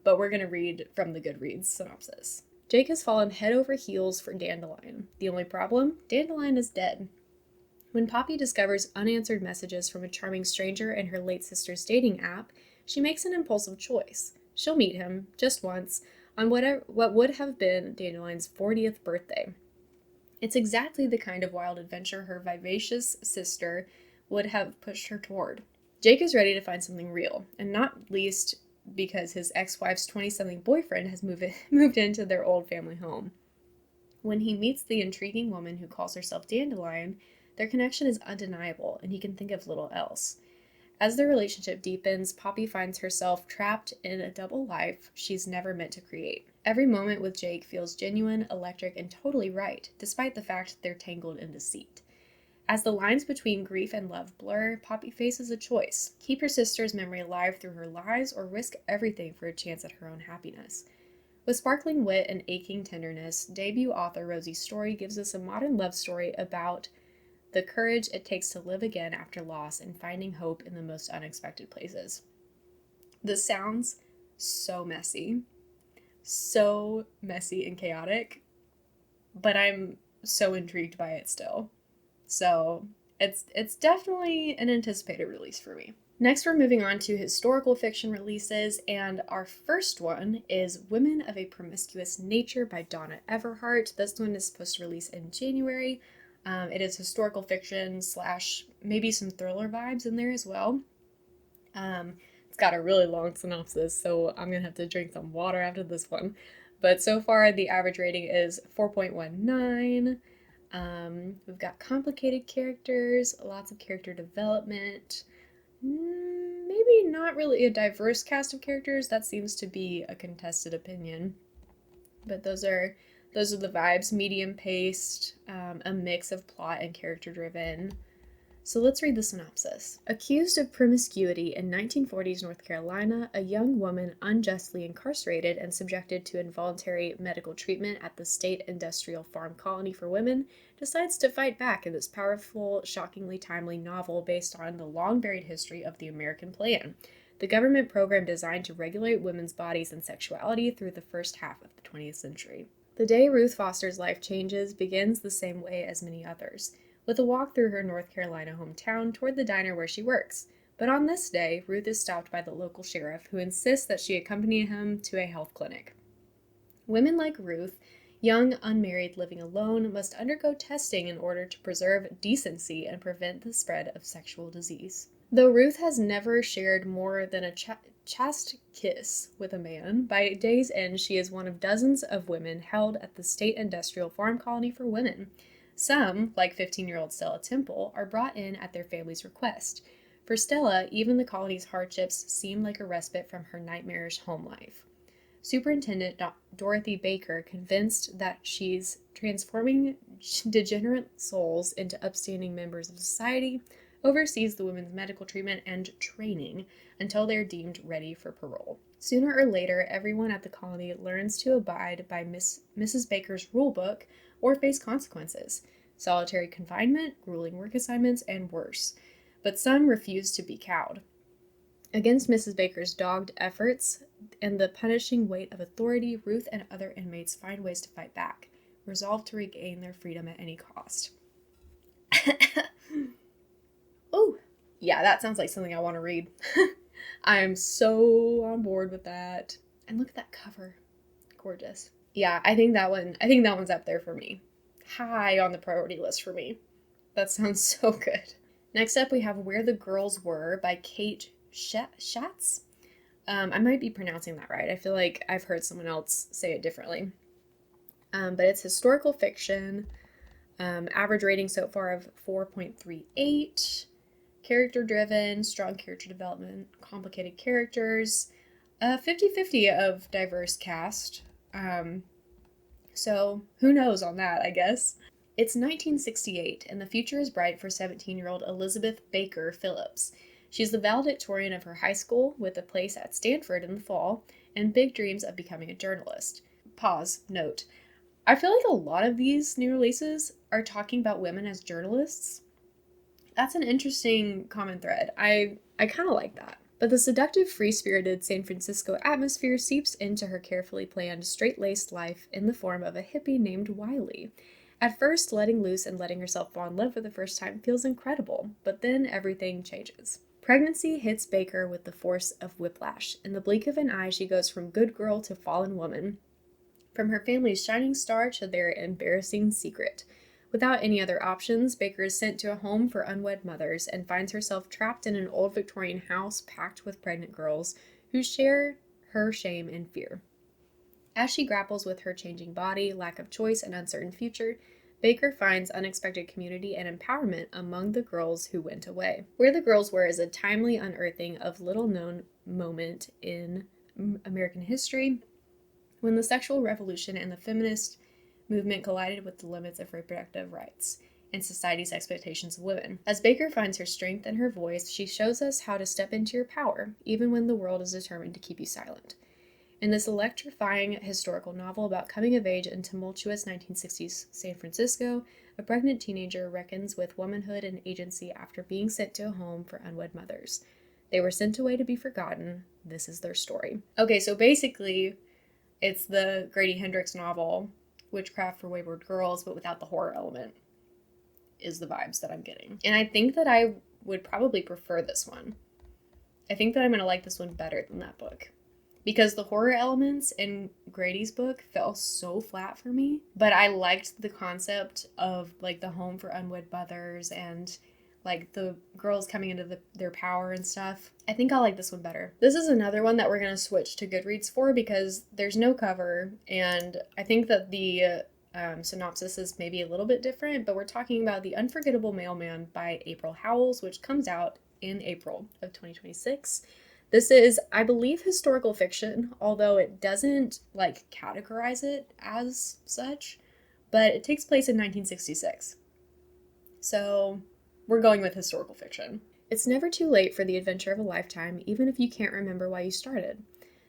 but we're going to read from the Goodreads synopsis. Jake has fallen head over heels for Dandelion. The only problem? Dandelion is dead. When Poppy discovers unanswered messages from a charming stranger in her late sister's dating app, she makes an impulsive choice. She'll meet him, just once, on what would have been Dandelion's 40th birthday. It's exactly the kind of wild adventure her vivacious sister would have pushed her toward. Jake is ready to find something real, and not least because his ex-wife's 20-something boyfriend has moved into their old family home. When he meets the intriguing woman who calls herself Dandelion, their connection is undeniable, and he can think of little else. As their relationship deepens, Poppy finds herself trapped in a double life she's never meant to create. Every moment with Jake feels genuine, electric, and totally right, despite the fact they're tangled in deceit. As the lines between grief and love blur, Poppy faces a choice: keep her sister's memory alive through her lies, or risk everything for a chance at her own happiness. With sparkling wit and aching tenderness, debut author Rosie Storey gives us a modern love story about the courage it takes to live again after loss and finding hope in the most unexpected places. This sounds so messy and chaotic, but I'm so intrigued by it still. So it's definitely an anticipated release for me. Next, we're moving on to historical fiction releases, and our first one is Women of a Promiscuous Nature by Donna Everhart. This one is supposed to release in January. It is historical fiction / maybe some thriller vibes in there as well. It's got a really long synopsis, so I'm going to have to drink some water after this one. But so far, the average rating is 4.19. We've got complicated characters, lots of character development. Maybe not really a diverse cast of characters. That seems to be a contested opinion. But those are the vibes. Medium paced, a mix of plot and character driven. So let's read the synopsis. Accused of promiscuity in 1940s North Carolina, a young woman unjustly incarcerated and subjected to involuntary medical treatment at the State Industrial Farm Colony for Women decides to fight back in this powerful, shockingly timely novel based on the long-buried history of the American Plan, the government program designed to regulate women's bodies and sexuality through the first half of the 20th century. The day Ruth Foster's life changes begins the same way as many others, with a walk through her North Carolina hometown toward the diner where she works. But on this day, Ruth is stopped by the local sheriff, who insists that she accompany him to a health clinic. Women like Ruth, young, unmarried, living alone, must undergo testing in order to preserve decency and prevent the spread of sexual disease. Though Ruth has never shared more than a chaste kiss with a man, by day's end she is one of dozens of women held at the State Industrial Farm Colony for Women. Some, like 15-year-old Stella Temple, are brought in at their family's request. For Stella, even the colony's hardships seem like a respite from her nightmarish home life. Superintendent Dorothy Baker, convinced that she's transforming degenerate souls into upstanding members of society, oversees the women's medical treatment and training until they're deemed ready for parole. Sooner or later, everyone at the colony learns to abide by Mrs. Baker's rule book or face consequences: solitary confinement, grueling work assignments, and worse. But some refuse to be cowed. Against Mrs. Baker's dogged efforts and the punishing weight of authority, Ruth and other inmates find ways to fight back, resolved to regain their freedom at any cost. Oh, yeah, that sounds like something I want to read. I'm so on board with that. And look at that cover. Gorgeous. Yeah, I think that one's up there for me. High on the priority list for me. That sounds so good. Next up, we have Where the Girls Were by Kate Schatz. I might be pronouncing that right. I feel like I've heard someone else say it differently. But it's historical fiction. Average rating so far of 4.38. Character-driven, strong character development, complicated characters. 50-50 of diverse cast. So who knows on that, I guess. It's 1968, and the future is bright for 17-year-old Elizabeth Baker Phillips. She's the valedictorian of her high school, with a place at Stanford in the fall, and big dreams of becoming a journalist. Pause. Note. I feel like a lot of these new releases are talking about women as journalists. That's an interesting common thread. I kind of like that. But the seductive, free-spirited San Francisco atmosphere seeps into her carefully planned, straight-laced life in the form of a hippie named Wiley. At first, letting loose and letting herself fall in love for the first time feels incredible, but then everything changes. Pregnancy hits Baker with the force of whiplash. In the blink of an eye, she goes from good girl to fallen woman, from her family's shining star to their embarrassing secret. Without any other options, Baker is sent to a home for unwed mothers and finds herself trapped in an old Victorian house packed with pregnant girls who share her shame and fear. As she grapples with her changing body, lack of choice, and uncertain future, Baker finds unexpected community and empowerment among the girls who went away. Where the Girls Were is a timely unearthing of little-known moment in American history when the sexual revolution and the feminist movement collided with the limits of reproductive rights and society's expectations of women. As Baker finds her strength and her voice, she shows us how to step into your power, even when the world is determined to keep you silent. In this electrifying historical novel about coming of age in tumultuous 1960s San Francisco, a pregnant teenager reckons with womanhood and agency after being sent to a home for unwed mothers. They were sent away to be forgotten. This is their story. Okay, so basically, it's the Grady Hendrix novel, Witchcraft for Wayward Girls, but without the horror element, is the vibes that I'm getting. And I think that I would probably prefer this one. I think that I'm going to like this one better than that book. Because the horror elements in Grady's book fell so flat for me. But I liked the concept of, like, the home for unwed mothers and, like, the girls coming into their power and stuff. I think I'll like this one better. This is another one that we're going to switch to Goodreads for because there's no cover. And I think that the synopsis is maybe a little bit different. But we're talking about The Unforgettable Mailman by April Howells, which comes out in April of 2026. This is, I believe, historical fiction, although it doesn't, like, categorize it as such, but it takes place in 1966. So, we're going with historical fiction. It's never too late for the adventure of a lifetime, even if you can't remember why you started.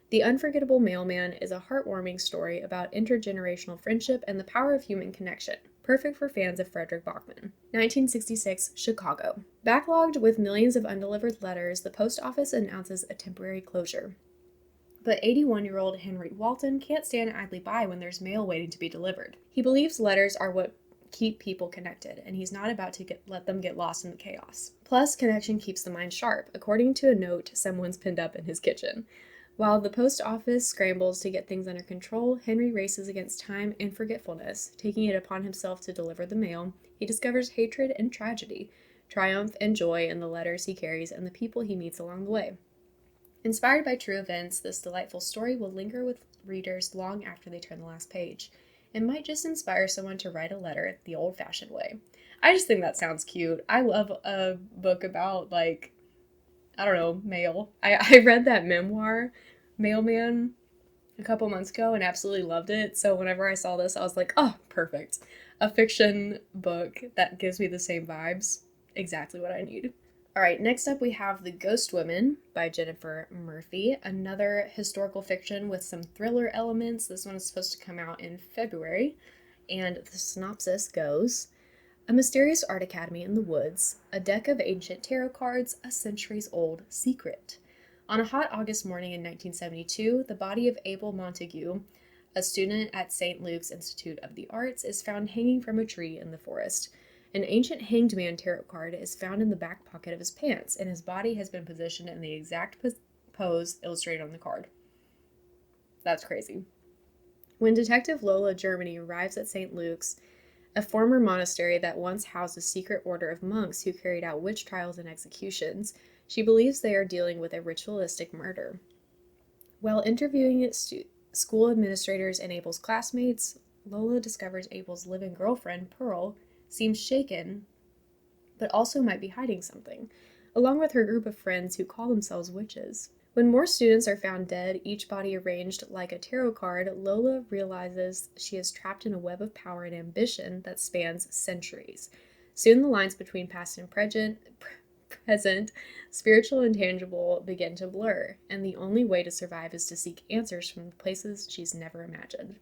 The Unforgettable Mailman is a heartwarming story about intergenerational friendship and the power of human connection. Perfect for fans of Frederick Bachman. 1966, Chicago. Backlogged with millions of undelivered letters, the post office announces a temporary closure. But 81-year-old Henry Walton can't stand idly by when there's mail waiting to be delivered. He believes letters are what keep people connected, and he's not about to let them get lost in the chaos. Plus, connection keeps the mind sharp, according to a note someone's pinned up in his kitchen. While the post office scrambles to get things under control, Henry races against time and forgetfulness. Taking it upon himself to deliver the mail, he discovers hatred and tragedy, triumph and joy in the letters he carries and the people he meets along the way. Inspired by true events, this delightful story will linger with readers long after they turn the last page. It might just inspire someone to write a letter the old-fashioned way. I just think that sounds cute. I love a book about, like, I don't know, mail. I read that memoir, Mailman. a couple months ago and absolutely loved it. So whenever I saw this, I was like, oh, perfect. A fiction book that gives me the same vibes. Exactly what I need. All right, next up we have The Ghost Women by Jennifer Murphy, another historical fiction with some thriller elements. This one is supposed to come out in February, and the synopsis goes: a mysterious art academy in the woods, a deck of ancient tarot cards, a centuries-old secret. On a hot August morning in 1972, the body of Abel Montague, a student at St. Luke's Institute of the Arts, is found hanging from a tree in the forest. An ancient hanged man tarot card is found in the back pocket of his pants, and his body has been positioned in the exact pose illustrated on the card. That's crazy. When Detective Lola Germany arrives at St. Luke's, a former monastery that once housed a secret order of monks who carried out witch trials and executions, she believes they are dealing with a ritualistic murder. While interviewing school administrators and Abel's classmates, Lola discovers Abel's live-in girlfriend, Pearl, seems shaken, but also might be hiding something, along with her group of friends who call themselves witches. When more students are found dead, each body arranged like a tarot card, Lola realizes she is trapped in a web of power and ambition that spans centuries. Soon the lines between past and present, spiritual and tangible, begin to blur, and the only way to survive is to seek answers from the places she's never imagined.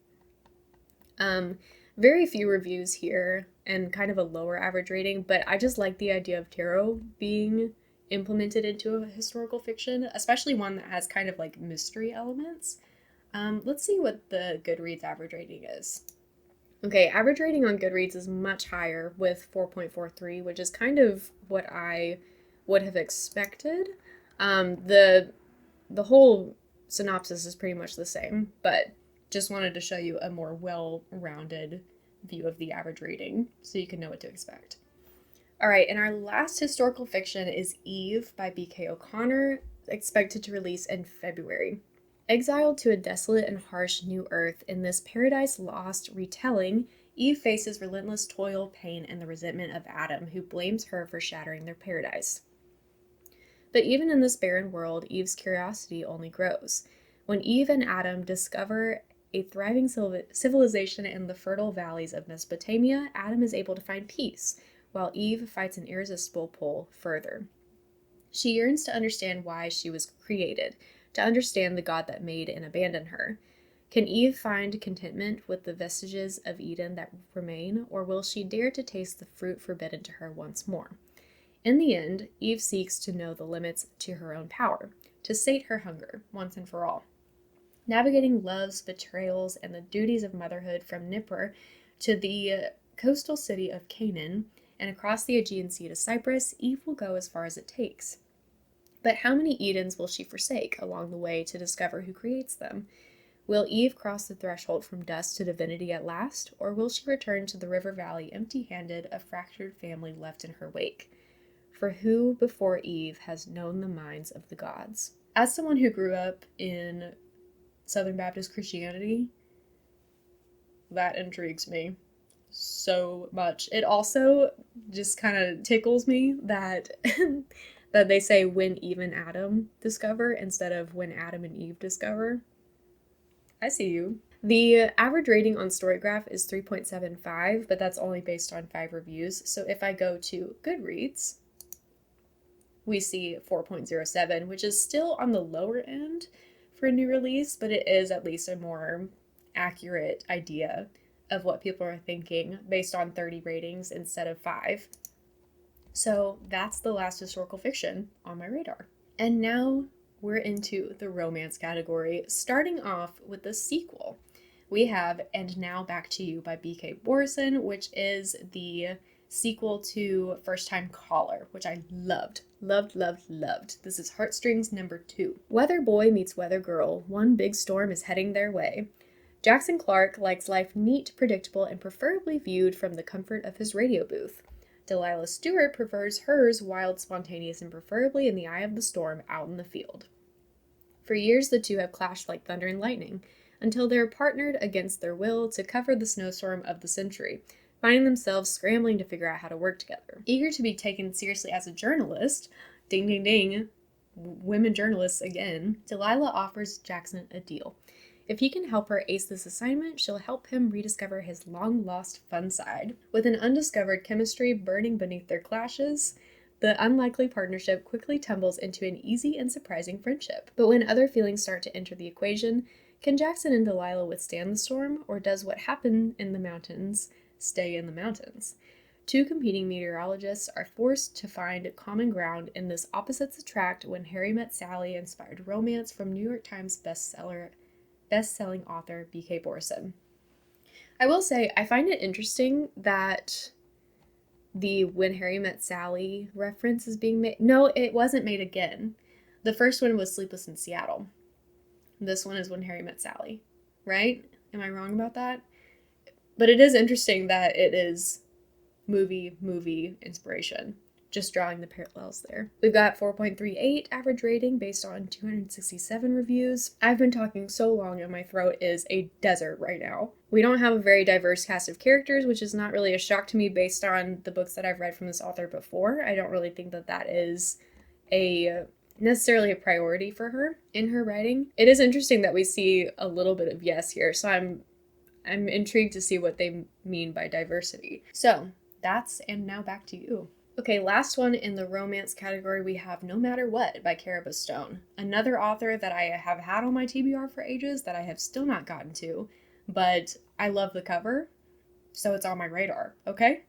Very few reviews here, and kind of a lower average rating, but I just like the idea of tarot being implemented into a historical fiction, especially one that has kind of like mystery elements. Let's see what the Goodreads average rating is. Okay, average rating on Goodreads is much higher with 4.43, which is kind of what I would have expected. The whole synopsis is pretty much the same, but just wanted to show you a more well-rounded view of the average rating so you can know what to expect. All right, and our last historical fiction is Eve by B.K. O'Connor, expected to release in February. Exiled to a desolate and harsh new earth, in this Paradise Lost retelling, Eve faces relentless toil, pain, and the resentment of Adam, who blames her for shattering their paradise. But even in this barren world, Eve's curiosity only grows. When Eve and Adam discover a thriving civilization in the fertile valleys of Mesopotamia, Adam is able to find peace, while Eve fights an irresistible pull further. She yearns to understand why she was created, to understand the God that made and abandoned her. Can Eve find contentment with the vestiges of Eden that remain, or will she dare to taste the fruit forbidden to her once more? In the end, Eve seeks to know the limits to her own power, to sate her hunger, once and for all. Navigating loves, betrayals, and the duties of motherhood from Nippur to the coastal city of Canaan, and across the Aegean Sea to Cyprus, Eve will go as far as it takes. But how many Edens will she forsake along the way to discover who creates them? Will Eve cross the threshold from dust to divinity at last, or will she return to the river valley empty-handed, a fractured family left in her wake? For who before Eve has known the minds of the gods? As someone who grew up in Southern Baptist Christianity, that intrigues me so much. It also just kind of tickles me that that they say when Eve and Adam discover instead of when Adam and Eve discover. I see you. The average rating on Storygraph is 3.75, but that's only based on 5 reviews. So if I go to Goodreads, we see 4.07, which is still on the lower end for a new release, but it is at least a more accurate idea of what people are thinking based on 30 ratings instead of 5. So that's the last historical fiction on my radar. And now we're into the romance category, starting off with the sequel. We have And Now Back to You by B.K. Borison, which is the sequel to First Time Caller, which I loved. This is Heartstrings number 2. Weather boy meets weather girl. One big storm is heading their way. Jackson Clark likes life neat, predictable, and preferably viewed from the comfort of his radio booth. Delilah Stewart prefers hers wild, spontaneous, and preferably in the eye of the storm out in the field. For years, the two have clashed like thunder and lightning, until they are partnered against their will to cover the snowstorm of the century, finding themselves scrambling to figure out how to work together. Eager to be taken seriously as a journalist, ding ding ding, women journalists again, Delilah offers Jackson a deal. If he can help her ace this assignment, she'll help him rediscover his long-lost fun side. With an undiscovered chemistry burning beneath their clashes, the unlikely partnership quickly tumbles into an easy and surprising friendship. But when other feelings start to enter the equation, can Jackson and Delilah withstand the storm, or does what happened in the mountains stay in the mountains? Two competing meteorologists are forced to find common ground in this opposites attract when Harry Met Sally inspired romance from New York Times best-selling author B.K. Borison. I will say, I find it interesting that the When Harry Met Sally reference is being made. No, it wasn't made again. The first one was Sleepless in Seattle. This one is When Harry Met Sally, right? Am I wrong about that? But it is interesting that it is movie inspiration. Just drawing the parallels there. We've got 4.38 average rating based on 267 reviews. I've been talking so long and my throat is a desert right now. We don't have a very diverse cast of characters, which is not really a shock to me based on the books that I've read from this author before. I don't really think that that is necessarily a priority for her in her writing. It is interesting that we see a little bit of yes here, so I'm intrigued to see what they mean by diversity. So, and now back to you. Okay, last one in the romance category, we have No Matter What by Cara Stone. Another author that I have had on my TBR for ages that I have still not gotten to, but I love the cover, so it's on my radar, okay?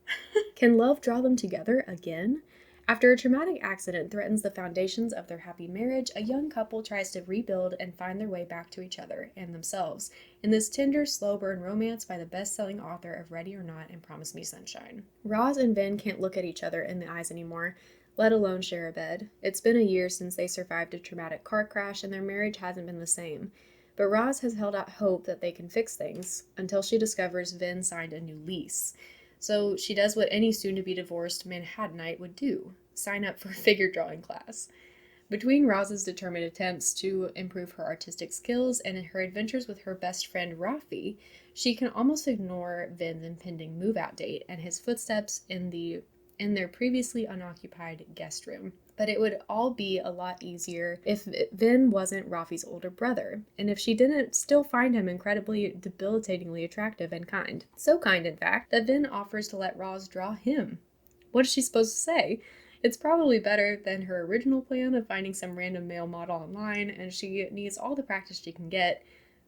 Can love draw them together again? After a traumatic accident threatens the foundations of their happy marriage, a young couple tries to rebuild and find their way back to each other and themselves in this tender, slow burn romance by the best-selling author of Ready or Not and Promise Me Sunshine. Roz and Vin can't look at each other in the eyes anymore, let alone share a bed. It's been a year since they survived a traumatic car crash and their marriage hasn't been the same. But Roz has held out hope that they can fix things until she discovers Vin signed a new lease. So she does what any soon-to-be-divorced Manhattanite would do, sign up for a figure drawing class. Between Roz's determined attempts to improve her artistic skills and her adventures with her best friend Rafi, she can almost ignore Vin's impending move-out date and his footsteps in their previously unoccupied guest room. But it would all be a lot easier if Vin wasn't Rafi's older brother, and if she didn't still find him incredibly debilitatingly attractive and kind. So kind, in fact, that Vin offers to let Roz draw him. What is she supposed to say? It's probably better than her original plan of finding some random male model online, and she needs all the practice she can get.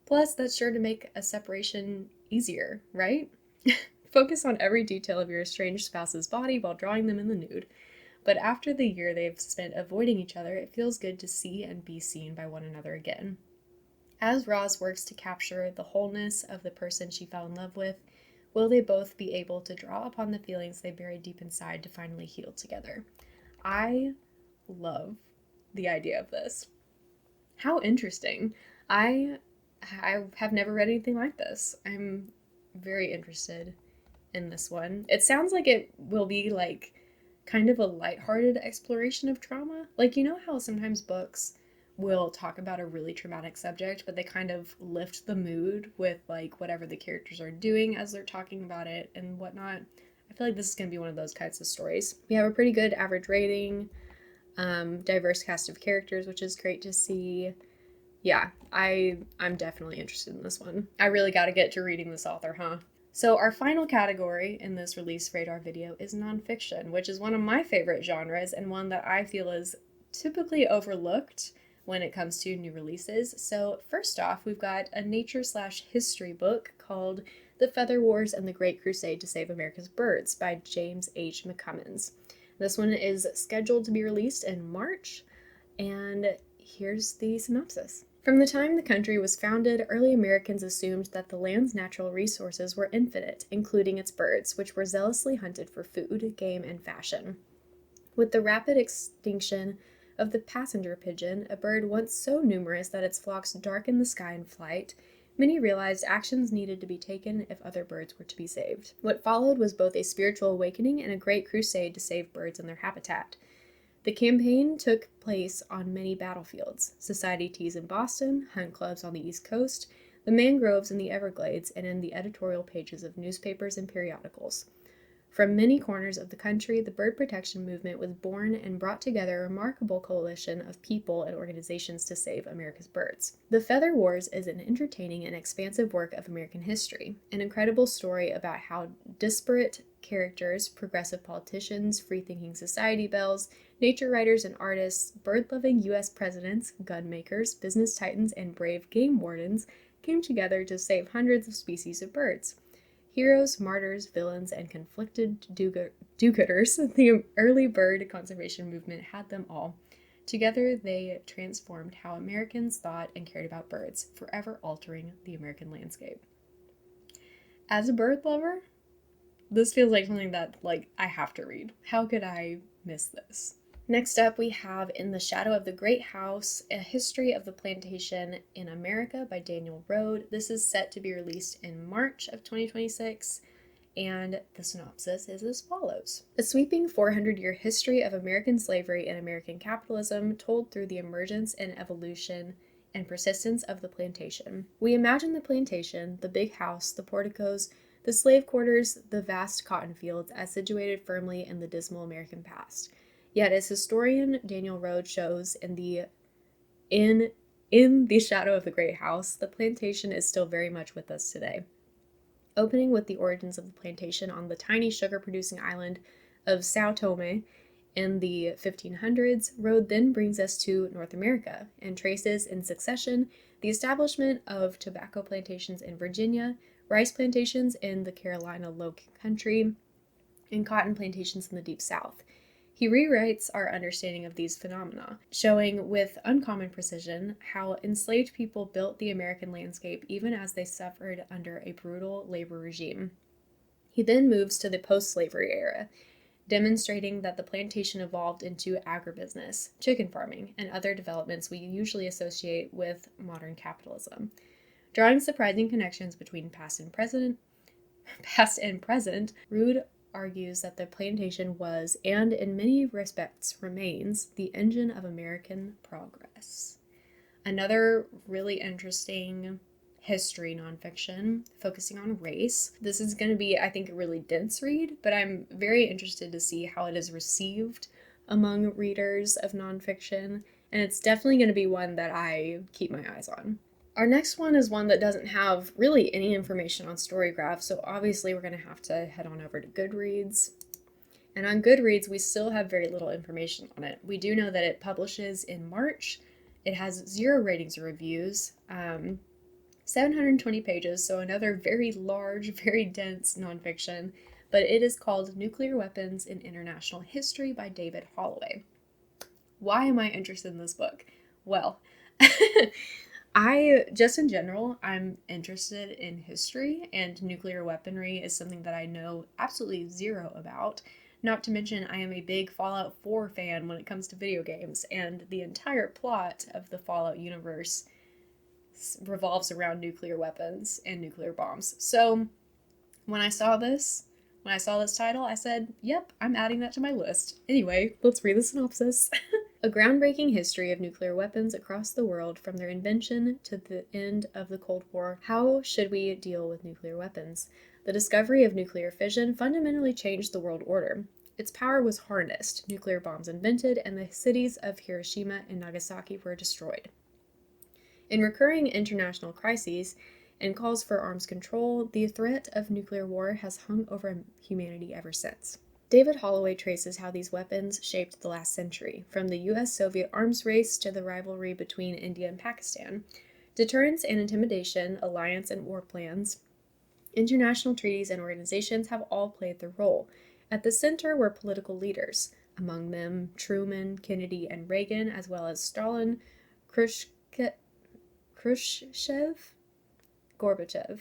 Plus, that's sure to make a separation easier, right? Focus on every detail of your estranged spouse's body while drawing them in the nude. But after the year they've spent avoiding each other, it feels good to see and be seen by one another again. As Roz works to capture the wholeness of the person she fell in love with, will they both be able to draw upon the feelings they buried deep inside to finally heal together? I love the idea of this. How interesting. I have never read anything like this. I'm very interested in this one. It sounds like it will be like kind of a lighthearted exploration of trauma. Like, you know how sometimes books will talk about a really traumatic subject, but they kind of lift the mood with like whatever the characters are doing as they're talking about it and whatnot. I feel like this is going to be one of those kinds of stories. We have a pretty good average rating, diverse cast of characters, which is great to see. Yeah, I'm definitely interested in this one. I really got to get to reading this author, huh? So our final category in this release radar video is nonfiction, which is one of my favorite genres and one that I feel is typically overlooked when it comes to new releases. So first off, we've got a nature/history book called The Feather Wars and the Great Crusade to Save America's Birds by James H. McCummins. This one is scheduled to be released in March, and here's the synopsis. From the time the country was founded, early Americans assumed that the land's natural resources were infinite, including its birds, which were zealously hunted for food, game, and fashion. With the rapid extinction of the passenger pigeon, a bird once so numerous that its flocks darkened the sky in flight, many realized actions needed to be taken if other birds were to be saved. What followed was both a spiritual awakening and a great crusade to save birds and their habitat. The campaign took place on many battlefields: society teas in Boston, hunt clubs on the East Coast, the mangroves in the Everglades, and in the editorial pages of newspapers and periodicals. From many corners of the country, the bird protection movement was born and brought together a remarkable coalition of people and organizations to save America's birds. The Feather Wars is an entertaining and expansive work of American history, an incredible story about how disparate characters, progressive politicians, free-thinking society belles, nature writers and artists, bird-loving U.S. presidents, gun makers, business titans, and brave game wardens came together to save hundreds of species of birds. Heroes, martyrs, villains, and conflicted do-gooders, the early bird conservation movement had them all. Together, they transformed how Americans thought and cared about birds, forever altering the American landscape. As a bird lover, this feels like something that, I have to read. How could I miss this? Next up, we have In the Shadow of the Great House, A History of the Plantation in America by Daniel Rode. This is set to be released in March of 2026, and the synopsis is as follows. A sweeping 400-year history of American slavery and American capitalism told through the emergence and evolution and persistence of the plantation. We imagine the plantation, the big house, the porticos, the slave quarters, the vast cotton fields as situated firmly in the dismal American past. Yet, as historian Daniel Rode shows in the Shadow of the Great House, the plantation is still very much with us today. Opening with the origins of the plantation on the tiny sugar-producing island of Sao Tome in the 1500s, Rode then brings us to North America and traces in succession the establishment of tobacco plantations in Virginia, rice plantations in the Carolina Low Country, and cotton plantations in the Deep South. He rewrites our understanding of these phenomena, showing with uncommon precision how enslaved people built the American landscape even as they suffered under a brutal labor regime. He then moves to the post-slavery era, demonstrating that the plantation evolved into agribusiness, chicken farming, and other developments we usually associate with modern capitalism. Drawing surprising connections between past and present, Rode argues that the plantation was, and in many respects remains, the engine of American progress. Another really interesting history nonfiction focusing on race. This is going to be, I think, a really dense read, but I'm very interested to see how it is received among readers of nonfiction, and it's definitely going to be one that I keep my eyes on. Our next one is one that doesn't have really any information on Storygraph, so obviously we're going to have to head on over to Goodreads. And on Goodreads, we still have very little information on it. We do know that it publishes in March. It has 0 ratings or reviews, 720 pages, so another very large, very dense nonfiction, but it is called Nuclear Weapons in International History by David Holloway. Why am I interested in this book? Well, in general, I'm interested in history, and nuclear weaponry is something that I know absolutely zero about. Not to mention, I am a big Fallout 4 fan when it comes to video games, and the entire plot of the Fallout universe revolves around nuclear weapons and nuclear bombs. So, when I saw this title, I said, yep, I'm adding that to my list. Anyway, let's read the synopsis. A groundbreaking history of nuclear weapons across the world from their invention to the end of the Cold War. How should we deal with nuclear weapons? The discovery of nuclear fission fundamentally changed the world order. Its power was harnessed, nuclear bombs invented, and the cities of Hiroshima and Nagasaki were destroyed. In recurring international crises and calls for arms control, the threat of nuclear war has hung over humanity ever since. David Holloway traces how these weapons shaped the last century, from the US-Soviet arms race to the rivalry between India and Pakistan. Deterrence and intimidation, alliance and war plans, international treaties and organizations have all played their role. At the center were political leaders, among them Truman, Kennedy, and Reagan, as well as Stalin, Khrushchev, Gorbachev.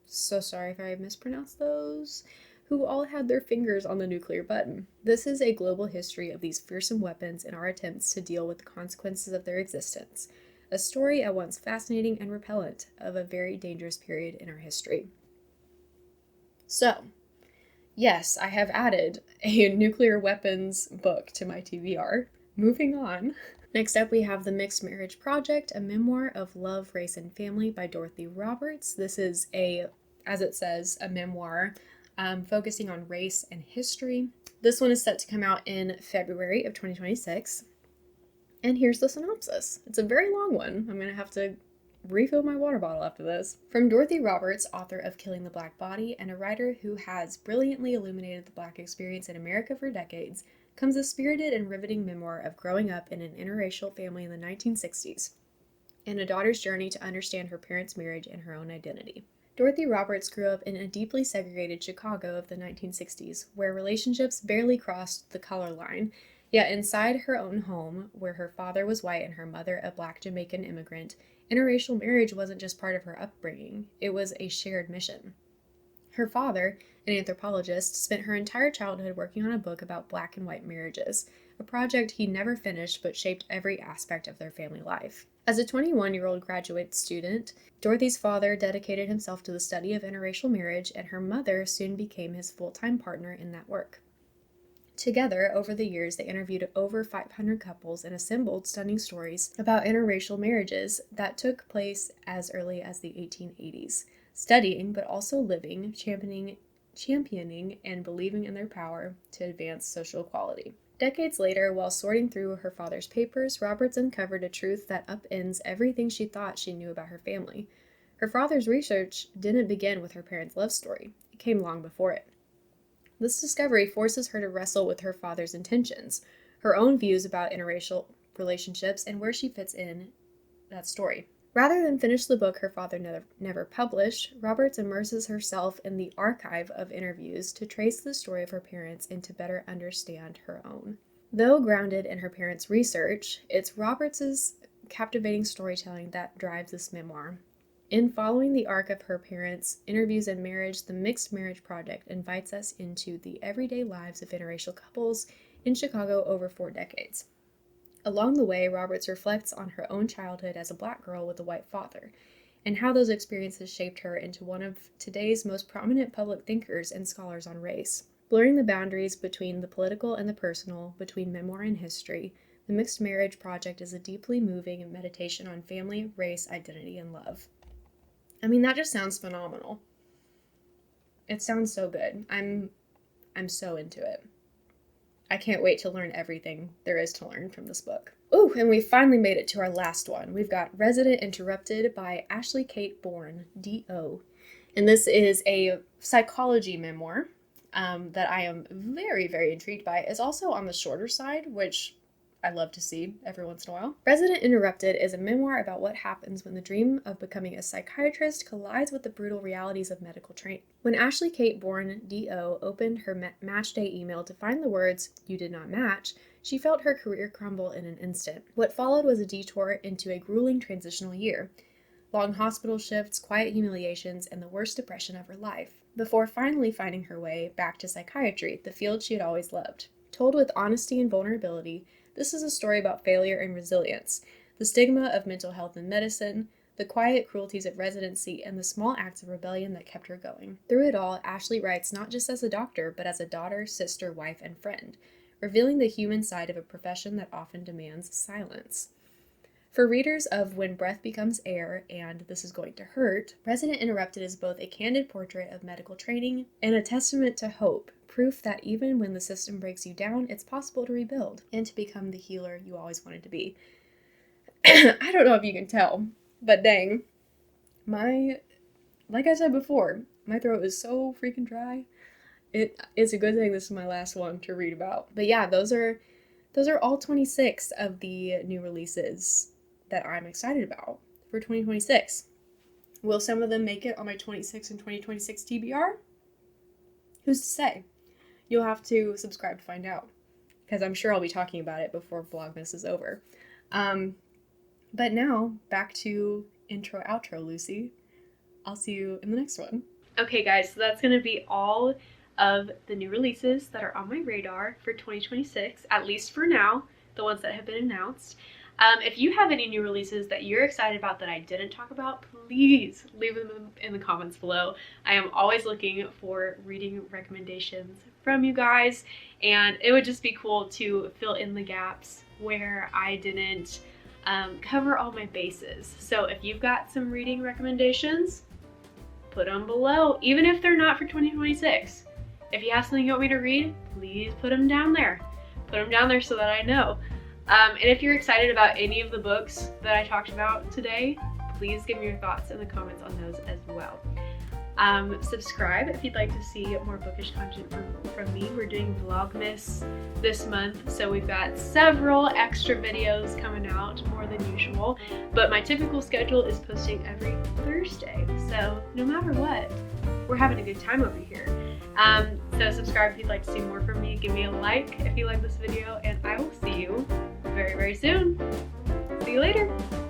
So sorry if I mispronounced those. Who all had their fingers on the nuclear button. This is a global history of these fearsome weapons and our attempts to deal with the consequences of their existence. A story at once fascinating and repellent of a very dangerous period in our history. So, yes, I have added a nuclear weapons book to my TBR. Moving on. Next up, we have The Mixed Marriage Project, a memoir of love, race, and family by Dorothy Roberts. This is as it says, a memoir focusing on race and history. This one is set to come out in February of 2026. And here's the synopsis. It's a very long one. I'm going to have to refill my water bottle after this. From Dorothy Roberts, author of Killing the Black Body and a writer who has brilliantly illuminated the Black experience in America for decades, comes a spirited and riveting memoir of growing up in an interracial family in the 1960s and a daughter's journey to understand her parents' marriage and her own identity. Dorothy Roberts grew up in a deeply segregated Chicago of the 1960s, where relationships barely crossed the color line, yet inside her own home, where her father was white and her mother a Black Jamaican immigrant, interracial marriage wasn't just part of her upbringing, it was a shared mission. Her father, an anthropologist, spent her entire childhood working on a book about Black and white marriages, a project he never finished but shaped every aspect of their family life. As a 21-year-old graduate student, Dorothy's father dedicated himself to the study of interracial marriage, and her mother soon became his full-time partner in that work. Together, over the years, they interviewed over 500 couples and assembled stunning stories about interracial marriages that took place as early as the 1880s, studying but also living, championing, and believing in their power to advance social equality. Decades later, while sorting through her father's papers, Roberts uncovered a truth that upends everything she thought she knew about her family. Her father's research didn't begin with her parents' love story. It came long before it. This discovery forces her to wrestle with her father's intentions, her own views about interracial relationships, and where she fits in that story. Rather than finish the book her father never published, Roberts immerses herself in the archive of interviews to trace the story of her parents and to better understand her own. Though grounded in her parents' research, it's Roberts's captivating storytelling that drives this memoir. In following the arc of her parents' interviews and marriage, the Mixed Marriage Project invites us into the everyday lives of interracial couples in Chicago over 4 decades. Along the way, Roberts reflects on her own childhood as a Black girl with a white father, and how those experiences shaped her into one of today's most prominent public thinkers and scholars on race. Blurring the boundaries between the political and the personal, between memoir and history, the Mixed Marriage Project is a deeply moving meditation on family, race, identity, and love. I mean, that just sounds phenomenal. It sounds so good. I'm so into it. I can't wait to learn everything there is to learn from this book. Ooh, and we finally made it to our last one. We've got Resident Interrupted by Ashley Kate Bourne, D.O. And this is a psychology memoir that I am very, very intrigued by. It's also on the shorter side, which I love to see every once in a while. Resident Interrupted is a memoir about what happens when the dream of becoming a psychiatrist collides with the brutal realities of medical training. When Ashley Kate Bourne, D.O., opened her match day email to find the words, "You did not match," she felt her career crumble in an instant. What followed was a detour into a grueling transitional year. Long hospital shifts, quiet humiliations, and the worst depression of her life, before finally finding her way back to psychiatry, the field she had always loved. Told with honesty and vulnerability, this is a story about failure and resilience, the stigma of mental health in medicine, the quiet cruelties of residency, and the small acts of rebellion that kept her going. Through it all, Ashley writes not just as a doctor, but as a daughter, sister, wife, and friend, revealing the human side of a profession that often demands silence. For readers of When Breath Becomes Air and This Is Going to Hurt, Resident Interrupted is both a candid portrait of medical training and a testament to hope, proof that even when the system breaks you down, it's possible to rebuild and to become the healer you always wanted to be. I don't know if you can tell, but dang, like I said before, my throat is so freaking dry. It's a good thing this is my last one to read about. But yeah, those are all 26 of the new releases that I'm excited about for 2026. Will some of them make it on my 26 and 2026 TBR? Who's to say? You'll have to subscribe to find out, because I'm sure I'll be talking about it before Vlogmas is over. But now, back to intro, outro, Lucy. I'll see you in the next one. Okay, guys, so that's going to be all of the new releases that are on my radar for 2026, at least for now, the ones that have been announced. If you have any new releases that you're excited about that I didn't talk about, please leave them in the comments below. I am always looking for reading recommendations from you guys, and it would just be cool to fill in the gaps where I didn't cover all my bases. So if you've got some reading recommendations, put them below, even if they're not for 2026. If you have something you want me to read, please put them down there. Put them down there so that I know. And if you're excited about any of the books that I talked about today, please give me your thoughts in the comments on those as well. Subscribe if you'd like to see more bookish content from me. We're doing vlogmas this month, so we've got several extra videos coming out, more than usual, but my typical schedule is posting every Thursday, so no matter what, we're having a good time over here. So subscribe if you'd like to see more from me. Give me a like if you like this video, and I will see you very, very soon. See you later.